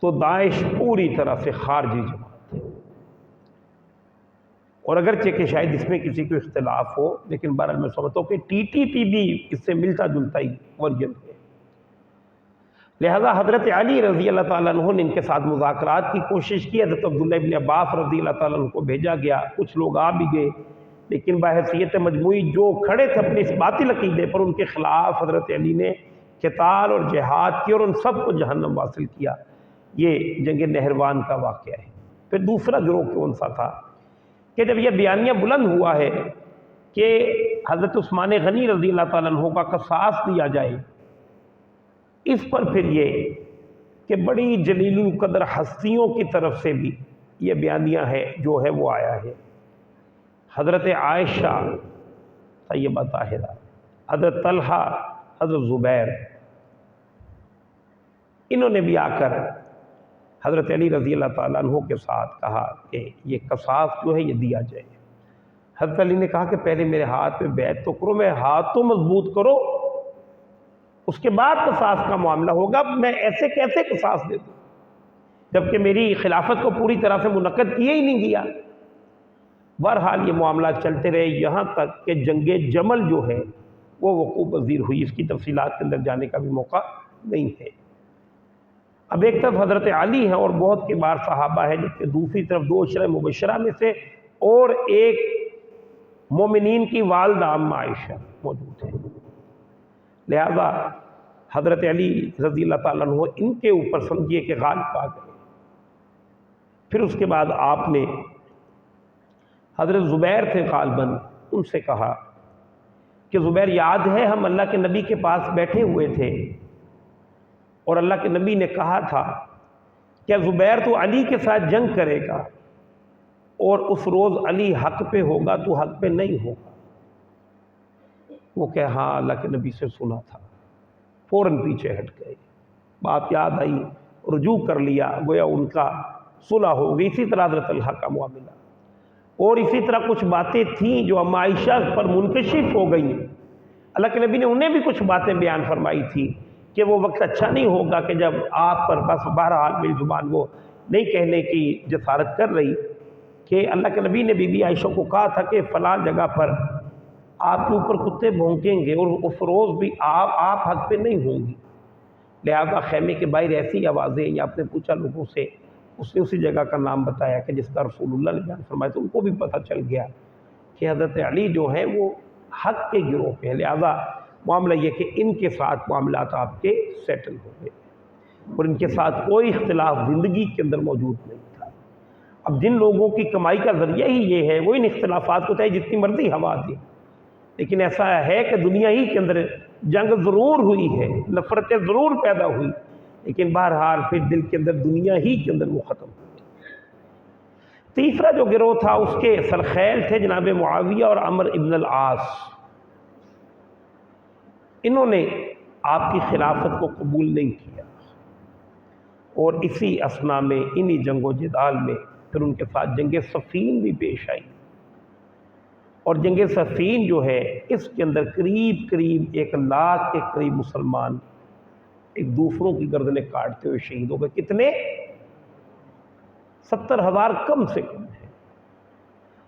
تو داعش پوری طرح سے خارجی جماعت ہے، اور اگرچہ کہ شاید اس میں کسی کو اختلاف ہو، لیکن بہرحال میں سمجھتا ہوں کہ ٹی ٹی پی بھی اس سے ملتا جلتا ہی ورژن ہے۔ لہذا حضرت علی رضی اللہ تعالیٰ عنہ نے ان کے ساتھ مذاکرات کی کوشش کی، حضرت عبداللہ ابن عباس رضی اللہ تعالیٰ عنہ کو بھیجا گیا، کچھ لوگ آ بھی گئے، لیکن بحیثیت مجموعی جو کھڑے تھے اپنے اس باطل عقیدے پر ان کے خلاف حضرت علی نے قتال اور جہاد کی، اور ان سب کو جہنم واصل کیا۔ یہ جنگ نہروان کا واقعہ ہے۔ پھر دوسرا گروہ کون سا تھا کہ جب یہ بیانیہ بلند ہوا ہے کہ حضرت عثمان غنی رضی اللہ تعالیٰ عنہ کا قصاص دیا جائے، اس پر پھر یہ کہ بڑی جلیل القدر ہستیوں کی طرف سے بھی یہ بیانیہ ہے جو ہے وہ آیا ہے۔ حضرت عائشہ طیبہ طاہرہ، حضرت طلحہ، حضرت زبیر، انہوں نے بھی آ کر حضرت علی رضی اللہ تعالیٰ عنہ کے ساتھ کہا کہ یہ قصاص جو ہے یہ دیا جائے۔ حضرت علی نے کہا کہ پہلے میرے ہاتھ پہ بیعت تو کرو، میرے ہاتھ تو مضبوط کرو، اس کے بعد قصاص کا معاملہ ہوگا، میں ایسے کیسے قصاص دے دوں جبکہ میری خلافت کو پوری طرح سے منعقد کیا ہی نہیں گیا۔ بہرحال یہ معاملات چلتے رہے یہاں تک کہ جنگ جمل جو ہے وہ وقوع پذیر ہوئی، اس کی تفصیلات کے اندر جانے کا بھی موقع نہیں ہے۔ اب ایک طرف حضرت علی ہیں اور بہت کبار صحابہ ہیں، جبکہ دوسری طرف 2 عشرہ مبشرہ میں سے اور ایک مومنین کی والدہ ام عائشہ موجود ہیں، لہذا حضرت علی رضی اللہ تعالیٰ عنہ ان کے اوپر سمجھیے کہ غالب آ گئے۔ پھر اس کے بعد آپ نے حضرت زبیر تھے غالباً، ان سے کہا کہ زبیر یاد ہے ہم اللہ کے نبی کے پاس بیٹھے ہوئے تھے اور اللہ کے نبی نے کہا تھا کہ زبیر تو علی کے ساتھ جنگ کرے گا اور اس روز علی حق پہ ہوگا تو حق پہ نہیں ہوگا۔ وہ کہ ہاں اللہ کے نبی سے سنا تھا، فوراً پیچھے ہٹ گئے، بات یاد آئی، رجوع کر لیا، گویا ان کا صلح ہو گئی۔ اسی طرح حضرت طلحہ کا معاملہ، اور اسی طرح کچھ باتیں تھیں جو ام عائشہ پر منکشف ہو گئیں، اللہ کے نبی نے انہیں بھی کچھ باتیں بیان فرمائی تھی کہ وہ وقت اچھا نہیں ہوگا کہ جب آپ پر، بس بہرحال میری زبان وہ نہیں کہنے کی جسارت کر رہی کہ اللہ کے نبی نے بی بی عائشہ کو کہا تھا کہ فلاں جگہ پر آپ کے اوپر کتے بھونکیں گے اور اس روز بھی آپ حق پہ نہیں ہوں گی، لہذا خیمے کے باہر ایسی آوازیں، یا آپ نے پوچھا لوگوں سے، اس نے اسی جگہ کا نام بتایا کہ جس کا رسول اللہ نے بیان فرمایا، تو ان کو بھی پتہ چل گیا کہ حضرت علی جو ہیں وہ حق کے گروہ پہ ہیں، لہذا معاملہ یہ کہ ان کے ساتھ معاملات آپ کے سیٹل ہو گئے اور ان کے ساتھ کوئی اختلاف زندگی کے اندر موجود نہیں تھا۔ اب جن لوگوں کی کمائی کا ذریعہ ہی یہ ہے، وہ ان اختلافات کو چاہے جتنی مرضی ہوا دے، لیکن ایسا ہے کہ دنیا ہی کے اندر جنگ ضرور ہوئی ہے، نفرتیں ضرور پیدا ہوئی، لیکن بہرحال پھر دل کے اندر دنیا ہی کے اندر وہ ختم ہو گئی۔ تیسرا جو گروہ تھا اس کے سرخیل تھے جناب معاویہ اور عمر ابن العاص۔ انہوں نے آپ کی خلافت کو قبول نہیں کیا اور اسی اثنا میں انہی جنگ و جدال میں پھر ان کے ساتھ جنگ صفین بھی پیش آئی، اور جنگ صفین جو ہے اس کے اندر قریب 1,00,000 کے قریب مسلمان ایک دوسروں کی گردنیں کاٹتے ہوئے شہید ہو گئے۔ کتنے؟ 70,000 کم سے کم ہے۔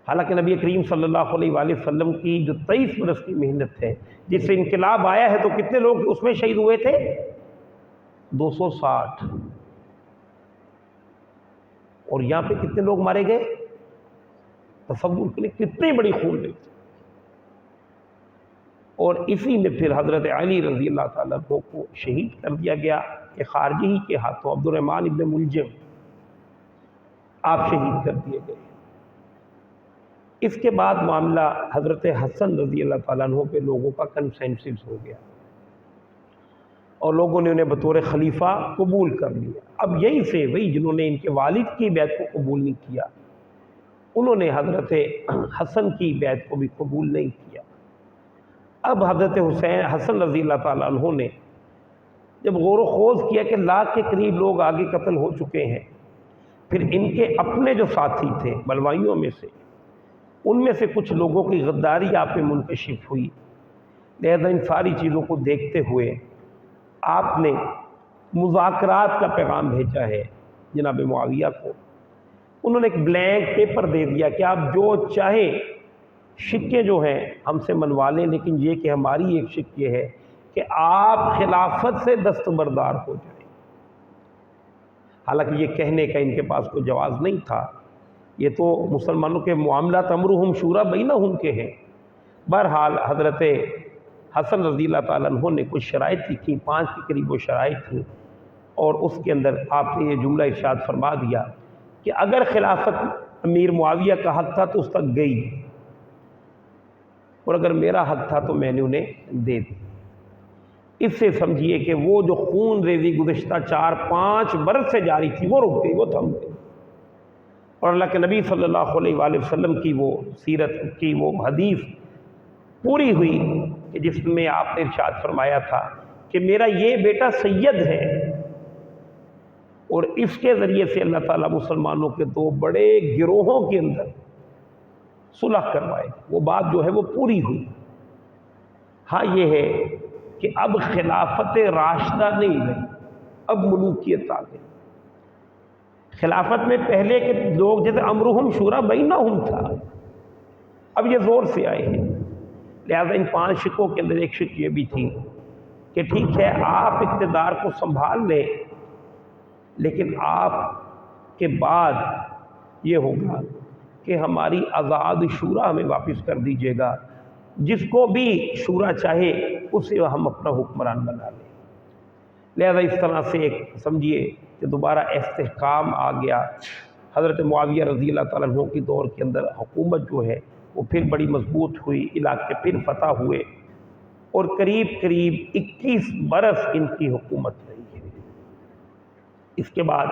حالانکہ نبی کریم صلی اللہ علیہ وآلہ وسلم کی جو 23 برس کی محنت ہے، جس سے انقلاب آیا ہے، تو کتنے لوگ اس میں شہید ہوئے تھے؟ 260۔ اور یہاں پہ کتنے لوگ مارے گئے؟ تصور کے لیے کتنی بڑی خون ریزی۔ اور اسی میں پھر حضرت علی رضی اللہ تعالیٰ عنہ کو شہید کر دیا گیا کہ خارجی ہی کے ہاتھوں عبد الرحمن ابن ملجم آپ شہید کر دیے گئے۔ اس کے بعد معاملہ حضرت حسن رضی اللہ تعالیٰ عنہ پہ لوگوں کا کنسنسس ہو گیا اور لوگوں نے انہیں بطور خلیفہ قبول کر لیا۔ اب یہی سے وہی جنہوں نے ان کے والد کی بیعت کو قبول نہیں کیا، انہوں نے حضرت حسن کی بیعت کو بھی قبول نہیں کیا۔ اب حضرت حسن رضی اللہ تعالیٰ عنہ نے جب غور و خوض کیا کہ 1,00,000 کے قریب لوگ آگے قتل ہو چکے ہیں، پھر ان کے اپنے جو ساتھی تھے بلوائیوں میں سے، ان میں سے کچھ لوگوں کی غداری آپ میں منکشف ہوئی، لہذا ان ساری چیزوں کو دیکھتے ہوئے آپ نے مذاکرات کا پیغام بھیجا ہے جناب معاویہ کو۔ انہوں نے ایک بلینک پیپر دے دیا کہ آپ جو چاہیں شکے جو ہیں ہم سے منوا لیں، لیکن یہ کہ ہماری ایک شک یہ ہے کہ آپ خلافت سے دستبردار ہو جائیں۔ حالانکہ یہ کہنے کا ان کے پاس کوئی جواز نہیں تھا، یہ تو مسلمانوں کے معاملات امرہم شورا بینہم کے ہیں۔ بہرحال حضرت حسن رضی اللہ تعالیٰ عنہ نے کچھ شرائط لکھی، 5 کے قریب وہ شرائط تھیں، اور اس کے اندر آپ نے یہ جملہ ارشاد فرما دیا کہ اگر خلافت امیر معاویہ کا حق تھا تو اس تک گئی، اور اگر میرا حق تھا تو میں نے انہیں دے دی۔ اس سے سمجھیے کہ وہ جو خون ریزی گزشتہ 4-5 برس سے جاری تھی وہ رک گئی، وہ تھم گئی، اور اللہ کے نبی صلی اللہ علیہ وآلہ وسلم کی وہ سیرت کی وہ حدیث پوری ہوئی کہ جس میں آپ نے ارشاد فرمایا تھا کہ میرا یہ بیٹا سید ہے، اور اس کے ذریعے سے اللہ تعالیٰ مسلمانوں کے 2 بڑے گروہوں کے اندر صلح کروائے۔ وہ بات جو ہے وہ پوری ہوئی۔ ہاں یہ ہے کہ اب خلافت راشدہ نہیں رہی، اب ملوکیت آ گئی۔ خلافت میں پہلے کے لوگ جیسے امرہم شورا بینہم تھا، اب یہ زور سے آئے ہیں۔ لہذا ان 5 شکوں کے اندر ایک شک یہ بھی تھی کہ ٹھیک ہے آپ اقتدار کو سنبھال لیں، لیکن آپ کے بعد یہ ہوگا کہ ہماری آزاد شورا ہمیں واپس کر دیجیے گا، جس کو بھی شورا چاہے اسے ہم اپنا حکمران بنا لیں۔ لہذا اس طرح سے ایک سمجھیے کہ دوبارہ استحکام آ گیا۔ حضرت معاویہ رضی اللہ تعالیٰ عنہ کی دور کے اندر حکومت جو ہے وہ پھر بڑی مضبوط ہوئی، علاقے پھر فتح ہوئے، اور قریب 21 برس ان کی حکومت رہی ہے۔ اس کے بعد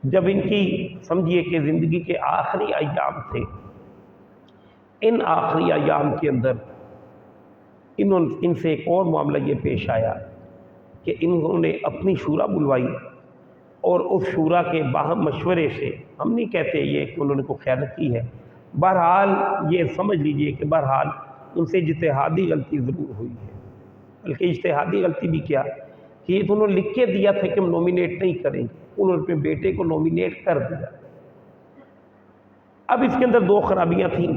جب ان کی سمجھیے کہ زندگی کے آخری ایام تھے، ان آخری ایام کے اندر ان سے ایک اور معاملہ یہ پیش آیا کہ انہوں نے اپنی شورا بلوائی، اور اس شورا کے باہم مشورے سے، ہم نہیں کہتے یہ کہ انہوں نے کوئی خیانت کی ہے، بہرحال یہ سمجھ لیجئے کہ بہرحال ان سے اجتہادی غلطی ضرور ہوئی ہے۔ بلکہ اجتہادی غلطی بھی کیا کہ یہ تو انہوں نے لکھ کے دیا تھا کہ ہم نومینیٹ نہیں کریں گے، انہوں نے اپنے بیٹے کو نومینیٹ کر دیا، اب اس کے اندر دو خرابیاں تھیں۔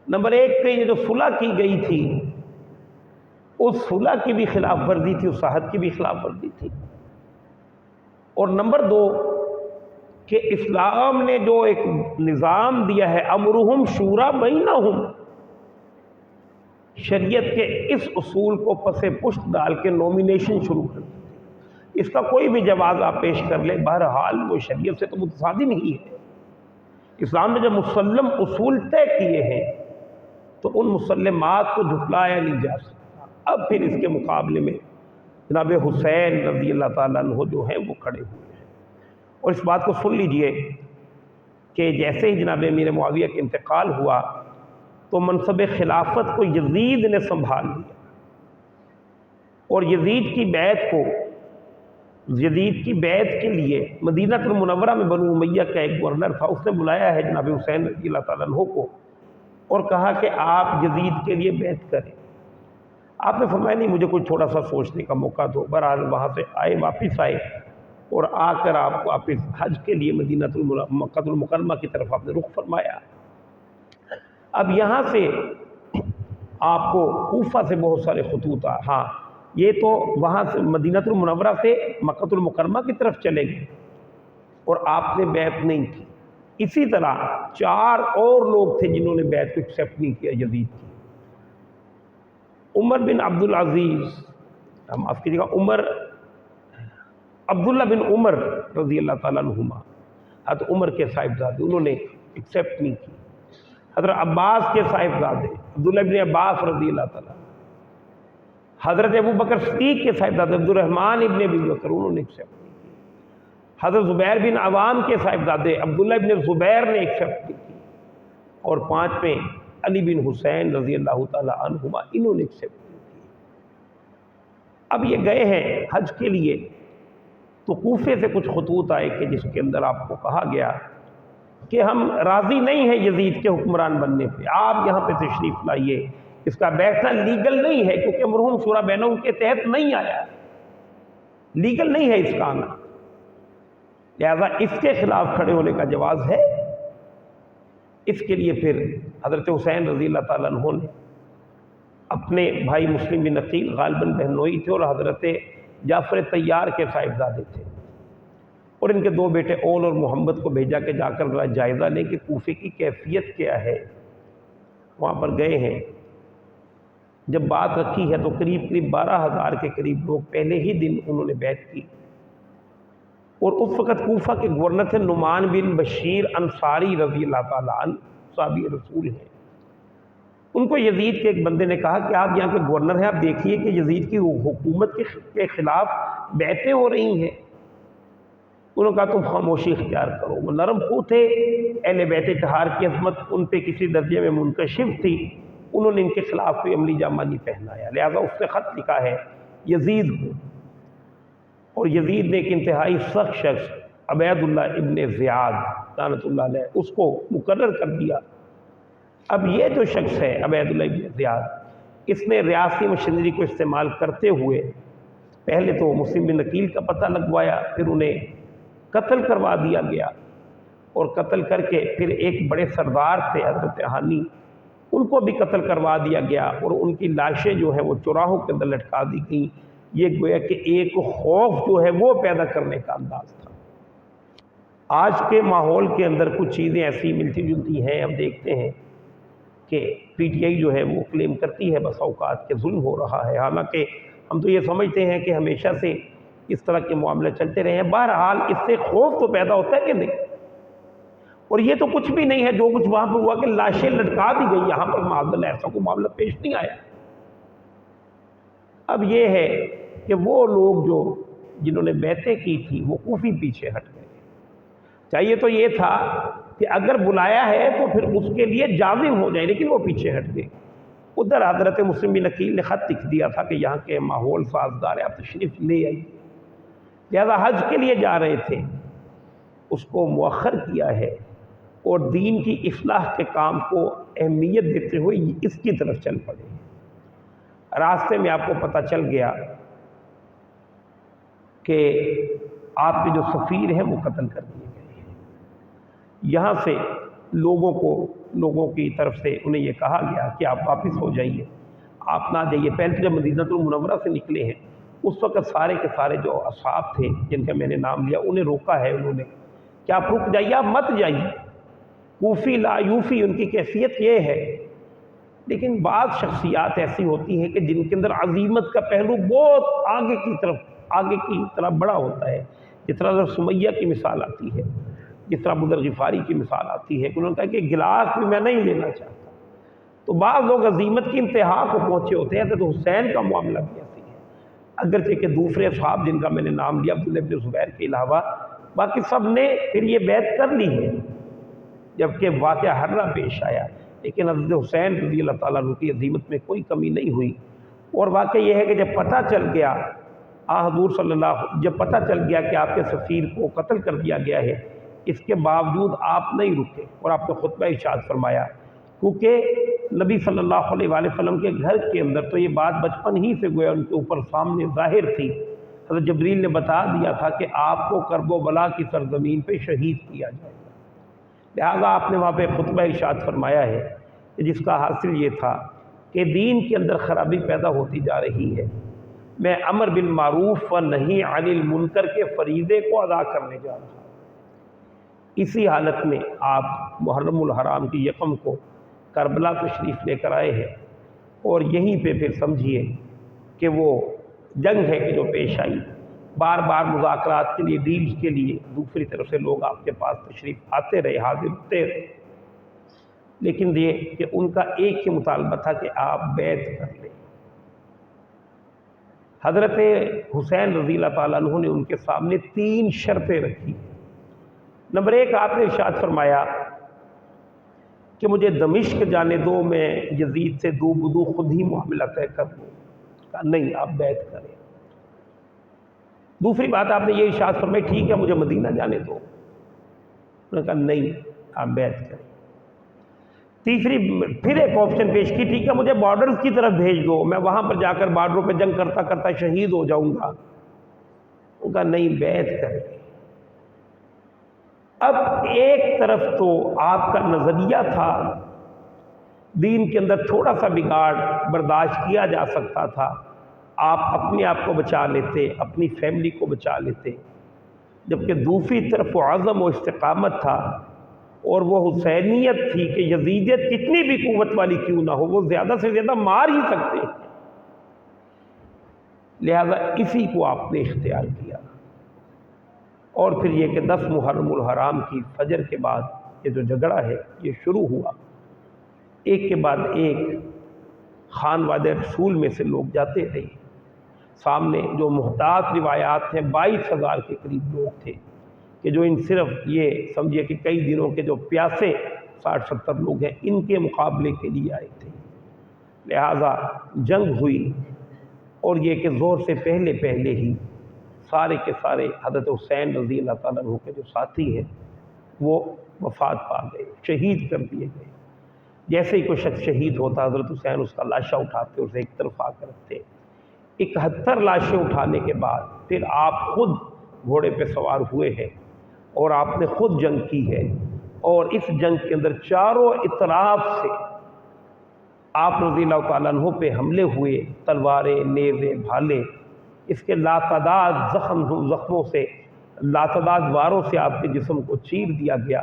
نمبر ایک کہ یہ جو صلح کی گئی تھی اس صلح کی بھی خلاف ورزی تھی، اس عہد کی بھی خلاف ورزی تھی۔ اور نمبر دو کہ اسلام نے جو ایک نظام دیا ہے امرہم شورا بینہم، شریعت کے اس اصول کو پس پشت ڈال کے نومینیشن شروع کر دی۔ اس کا کوئی بھی جواز آپ پیش کر لیں، بہرحال وہ شریعت سے تو متصادم ہی ہے۔ اسلام نے جب مسلم اصول طے کیے ہیں تو ان مسلمات کو جھٹلایا نہیں جا سکتا۔ اب پھر اس کے مقابلے میں جناب حسین رضی اللہ تعالیٰ عنہ جو ہیں وہ کھڑے ہوئے ہیں۔ اور اس بات کو سن لیجئے کہ جیسے ہی جناب امیر معاویہ کا انتقال ہوا تو منصب خلافت کو یزید نے سنبھال لیا، اور یزید کی بیعت کے لیے مدینہ المنورہ میں بنو امیہ کا ایک گورنر تھا، اس نے بلایا ہے جناب حسین رضی اللہ تعالیٰ عنہ کو اور کہا کہ آپ یزید کے لیے بیعت کریں۔ آپ نے فرمایا نہیں، مجھے کوئی تھوڑا سا سوچنے کا موقع دو۔ بہرحال وہاں سے واپس آئے اور آ کر آپ واپس حج کے لیے مکہ المکرمہ کی طرف آپ نے رخ فرمایا۔ اب یہاں سے آپ کو کوفہ سے بہت سارے خطوط ہاں یہ تو وہاں سے مدینہ المنورہ سے مکہ المکرمہ کی طرف چلے گئے اور آپ نے بیعت نہیں کی۔ اسی طرح 4 اور لوگ تھے جنہوں نے بیعت کو ایکسیپٹ نہیں کیا یزید کی۔ عمر بن عبدالعزیز، معاف کیجیے گا، عبداللہ بن عمر رضی اللہ تعالیٰ عنہما، حضرت عمر کے صاحبزادے، انہوں نے ایکسیپٹ نہیں کی۔ حضرت عباس کے صاحبزادے عبداللہ بن عباس رضی اللہ تعالیٰ، حضرت ابوبکر صدیق کے صاحبزادے عبد الرحمن ابن ابی بکر، انہوں نے ایکسیپٹ نہیں کی۔ حضرت زبیر بن عوام کے صاحبزادے عبداللہ بن زبیر نے ایکسیپٹ نہیں کی، اور 5ویں علی بن حسین رضی اللہ تعالیٰ عنہما، انہوں نے ایکسیپٹ نہیں کی۔ اب یہ گئے ہیں حج کے لیے تو کوفے سے کچھ خطوط آئے کہ جس کے اندر آپ کو کہا گیا کہ ہم راضی نہیں ہیں یزید کے حکمران بننے پہ، آپ یہاں پہ تشریف لائیے۔ اس کا بیٹھنا لیگل نہیں ہے کیونکہ مرحوم شورا بینہم کے تحت نہیں آیا، لیگل نہیں ہے اس کا آنا، لہذا اس کے خلاف کھڑے ہونے کا جواز ہے۔ اس کے لیے پھر حضرت حسین رضی اللہ تعالیٰ عنہ نے اپنے بھائی مسلم بن عقیل غالباً بہنوئی تھے اور حضرت جعفر طیار کے صاحبزادے تھے، اور ان کے 2 بیٹے اول اور محمد کو بھیجا کہ جا کر ذرا جائزہ لیں کہ کوفے کی کیفیت کیا ہے۔ وہاں پر گئے ہیں، جب بات رکھی ہے تو قریب 12,000 کے قریب لوگ پہلے ہی دن انہوں نے بیعت کی، اور اس وقت کوفہ کے گورنر تھے نعمان بن بشیر انصاری رضی اللہ تعالیٰ عنہ، صحابی رسول ہیں۔ ان کو یزید کے ایک بندے نے کہا کہ آپ یہاں کے گورنر ہیں، آپ دیکھیے کہ یزید کی حکومت کے خلاف بیعتیں ہو رہی ہیں۔ انہوں نے کہا تم خاموشی اختیار کرو۔ وہ نرم خو تھے، اہل بیت اطہار کی عظمت ان پہ کسی درجے میں منکشف تھی، انہوں نے ان کے خلاف کوئی عملی جامہ نہیں پہنایا، لہذا اس نے خط لکھا ہے یزید کو، اور یزید نے ایک انتہائی سخت شخص عبید اللہ ابن زیاد لعنت اللہ علیہ اس کو مقرر کر دیا۔ اب یہ جو شخص ہے عبید اللہ ابن زیاد، اس نے ریاستی مشینری کو استعمال کرتے ہوئے پہلے تو مسلم بن عقیل کا پتہ لگوایا، پھر انہیں قتل کروا دیا گیا، اور قتل کر کے پھر ایک بڑے سردار تھے حضرت ہانی، ان کو بھی قتل کروا دیا گیا، اور ان کی لاشیں جو ہیں وہ چوراہوں کے اندر لٹکا دی گئیں۔ یہ گویا کہ ایک خوف جو ہے وہ پیدا کرنے کا انداز تھا۔ آج کے ماحول کے اندر کچھ چیزیں ایسی ملتی جلتی ہیں، ہم دیکھتے ہیں کہ پی ٹی آئی جو ہے وہ کلیم کرتی ہے بس اوقات کے ظلم ہو رہا ہے، حالانکہ ہم تو یہ سمجھتے ہیں کہ ہمیشہ سے اس طرح کے معاملے چلتے رہے ہیں۔ بہرحال اس سے خوف تو پیدا ہوتا ہے کہ نہیں، اور یہ تو کچھ بھی نہیں ہے جو کچھ وہاں پہ ہوا کہ لاشیں لٹکا دی گئی، یہاں پر معاملہ ایسا کوئی معاملہ پیش نہیں آیا۔ اب یہ ہے کہ وہ لوگ جنہوں نے بیعتیں کی تھی وہ کوفی پیچھے ہٹ گئے۔ چاہیے تو یہ تھا کہ اگر بلایا ہے تو پھر اس کے لیے جازم ہو جائے، لیکن وہ پیچھے ہٹ گئے۔ ادھر حضرت مسلم بن عقیل نے خط لکھ دیا تھا کہ یہاں کے ماحول سازگار ہے، آپ تشریف لے آئیے، لہذا حج کے لیے جا رہے تھے، اس کو مؤخر کیا ہے، اور دین کی اصلاح کے کام کو اہمیت دیتے ہوئے اس کی طرف چل پڑے۔ راستے میں آپ کو پتہ چل گیا کہ آپ کے جو سفیر ہیں وہ قتل کر دیے گئے ہیں۔ یہاں سے لوگوں کی طرف سے انہیں یہ کہا گیا کہ آپ واپس ہو جائیے، آپ نہ جائیے۔ پہلے جب مدینہ المنورہ سے نکلے ہیں اس وقت سارے کے سارے جو اصحاب تھے جن کا میں نے نام لیا انہیں روکا ہے انہوں نے کہ آپ رک جائیے، آپ مت جائیے، کوفی لا یوفی ان کی کیفیت یہ ہے۔ لیکن بعض شخصیات ایسی ہوتی ہیں کہ جن کے اندر عظیمت کا پہلو بہت آگے کی طرف بڑا ہوتا ہے، جس طرح حضرت سمیہ کی مثال آتی ہے، جس طرح ابو ذر غفاری کی مثال آتی ہے کہ انہوں نے کہا کہ گلاس بھی میں نہیں لینا چاہتا۔ تو بعض لوگ عظیمت کی انتہا کو پہنچے ہوتے ہیں، تو حسین کا معاملہ بھی ایسی ہے، اگرچہ کہ دوسرے اصحاب جن کا میں نے نام لیا عبداللہ بن زبیر کے علاوہ باقی سب نے پھر یہ بیعت کر لی ہے جبکہ واقعہ ہررا پیش آیا، لیکن حضرت حسین رضی اللہ تعالیٰ عنہ کی عظیمت میں کوئی کمی نہیں ہوئی۔ اور واقعہ یہ ہے کہ جب پتہ چل گیا حضور صلی اللہ جب پتہ چل گیا کہ آپ کے سفیر کو قتل کر دیا گیا ہے، اس کے باوجود آپ نہیں رکے اور آپ نے خطبہ ارشاد فرمایا، کیونکہ نبی صلی اللہ علیہ وآلہ وسلم کے گھر کے اندر تو یہ بات بچپن ہی سے گویا ان کے اوپر سامنے ظاہر تھی، حضرت جبریل نے بتا دیا تھا کہ آپ کو کرب و بلا کی سرزمین پہ شہید کیا جائے گا، لہذا آپ نے وہاں پہ خطبہ ارشاد فرمایا ہے کہ جس کا حاصل یہ تھا کہ دین کے اندر خرابی پیدا ہوتی جا رہی ہے، میں امر بالمعروف و نہی عن المنکر کے فریضے کو ادا کرنے جا رہا ہوں۔ اسی حالت میں آپ محرم الحرام کی یکم کو کربلا تشریف لے کر آئے ہیں، اور یہیں پہ پھر سمجھیے کہ وہ جنگ ہے کہ جو پیش آئی، بار بار مذاکرات کے لیے ڈیلز کے لیے دوسری طرف سے لوگ آپ کے پاس تشریف آتے رہے، حاضر ہوتے رہے، لیکن یہ کہ ان کا ایک ہی مطالبہ تھا کہ آپ بیعت کر لیں۔ حضرت حسین رضی اللہ تعالیٰ عنہ نے ان کے سامنے 3 شرطیں رکھی۔ نمبر 1، آپ نے ارشاد فرمایا کہ مجھے دمشق جانے دو، میں یزید سے دو بدو خود ہی معاملہ طے کر لوں۔ کہا نہیں، آپ بیعت کریں۔ دوسری بات آپ نے یہ ارشاد فرمائی، ٹھیک ہے مجھے مدینہ جانے دو، انہوں نے کہا نہیں، آپ بیعت کریں۔ تیسری پھر ایک آپشن پیش کی، ٹھیک ہے مجھے بارڈرز کی طرف بھیج دو، میں وہاں پر جا کر بارڈروں پہ جنگ کرتا کرتا شہید ہو جاؤں گا، ان کا نہیں، بیعت کریں۔ اب ایک طرف تو آپ کا نظریہ تھا دین کے اندر تھوڑا سا بگاڑ برداشت کیا جا سکتا تھا، آپ اپنے آپ کو بچا لیتے، اپنی فیملی کو بچا لیتے، جبکہ دوسری طرف وہ عزم و استقامت تھا اور وہ حسینیت تھی کہ یزیدیت کتنی بھی قوت والی کیوں نہ ہو وہ زیادہ سے زیادہ مار ہی سکتے ہیں، لہذا اسی کو آپ نے اختیار کیا۔ اور پھر یہ کہ 10 محرم الحرام کی فجر کے بعد یہ جو جھگڑا ہے یہ شروع ہوا، ایک کے بعد ایک خانوادہ رسول میں سے لوگ جاتے رہے، سامنے جو محتاط روایات ہیں 22,000 کے قریب لوگ تھے کہ جو ان صرف یہ سمجھے کہ کئی دنوں کے جو پیاسے 60-70 لوگ ہیں ان کے مقابلے کے لیے آئے تھے، لہذا جنگ ہوئی، اور یہ کہ ظہر سے پہلے ہی سارے کے سارے حضرت حسین رضی اللہ تعالیٰ عنہ کے جو ساتھی ہیں وہ وفات پا گئے، شہید کر دیے گئے۔ جیسے ہی کوئی شخص شہید ہوتا حضرت حسین اس کا لاشا اٹھاتے، اسے ایک طرف آ کر رکھتے، 71 لاشیں اٹھانے کے بعد پھر آپ خود گھوڑے پہ سوار ہوئے ہیں اور آپ نے خود جنگ کی ہے، اور اس جنگ کے اندر چاروں اطراف سے آپ رضی اللہ تعالیٰ عنہ پہ حملے ہوئے، تلواریں، نیزے، بھالے، اس کے لاتعداد زخموں سے، لاتعداد واروں سے آپ کے جسم کو چیر دیا گیا،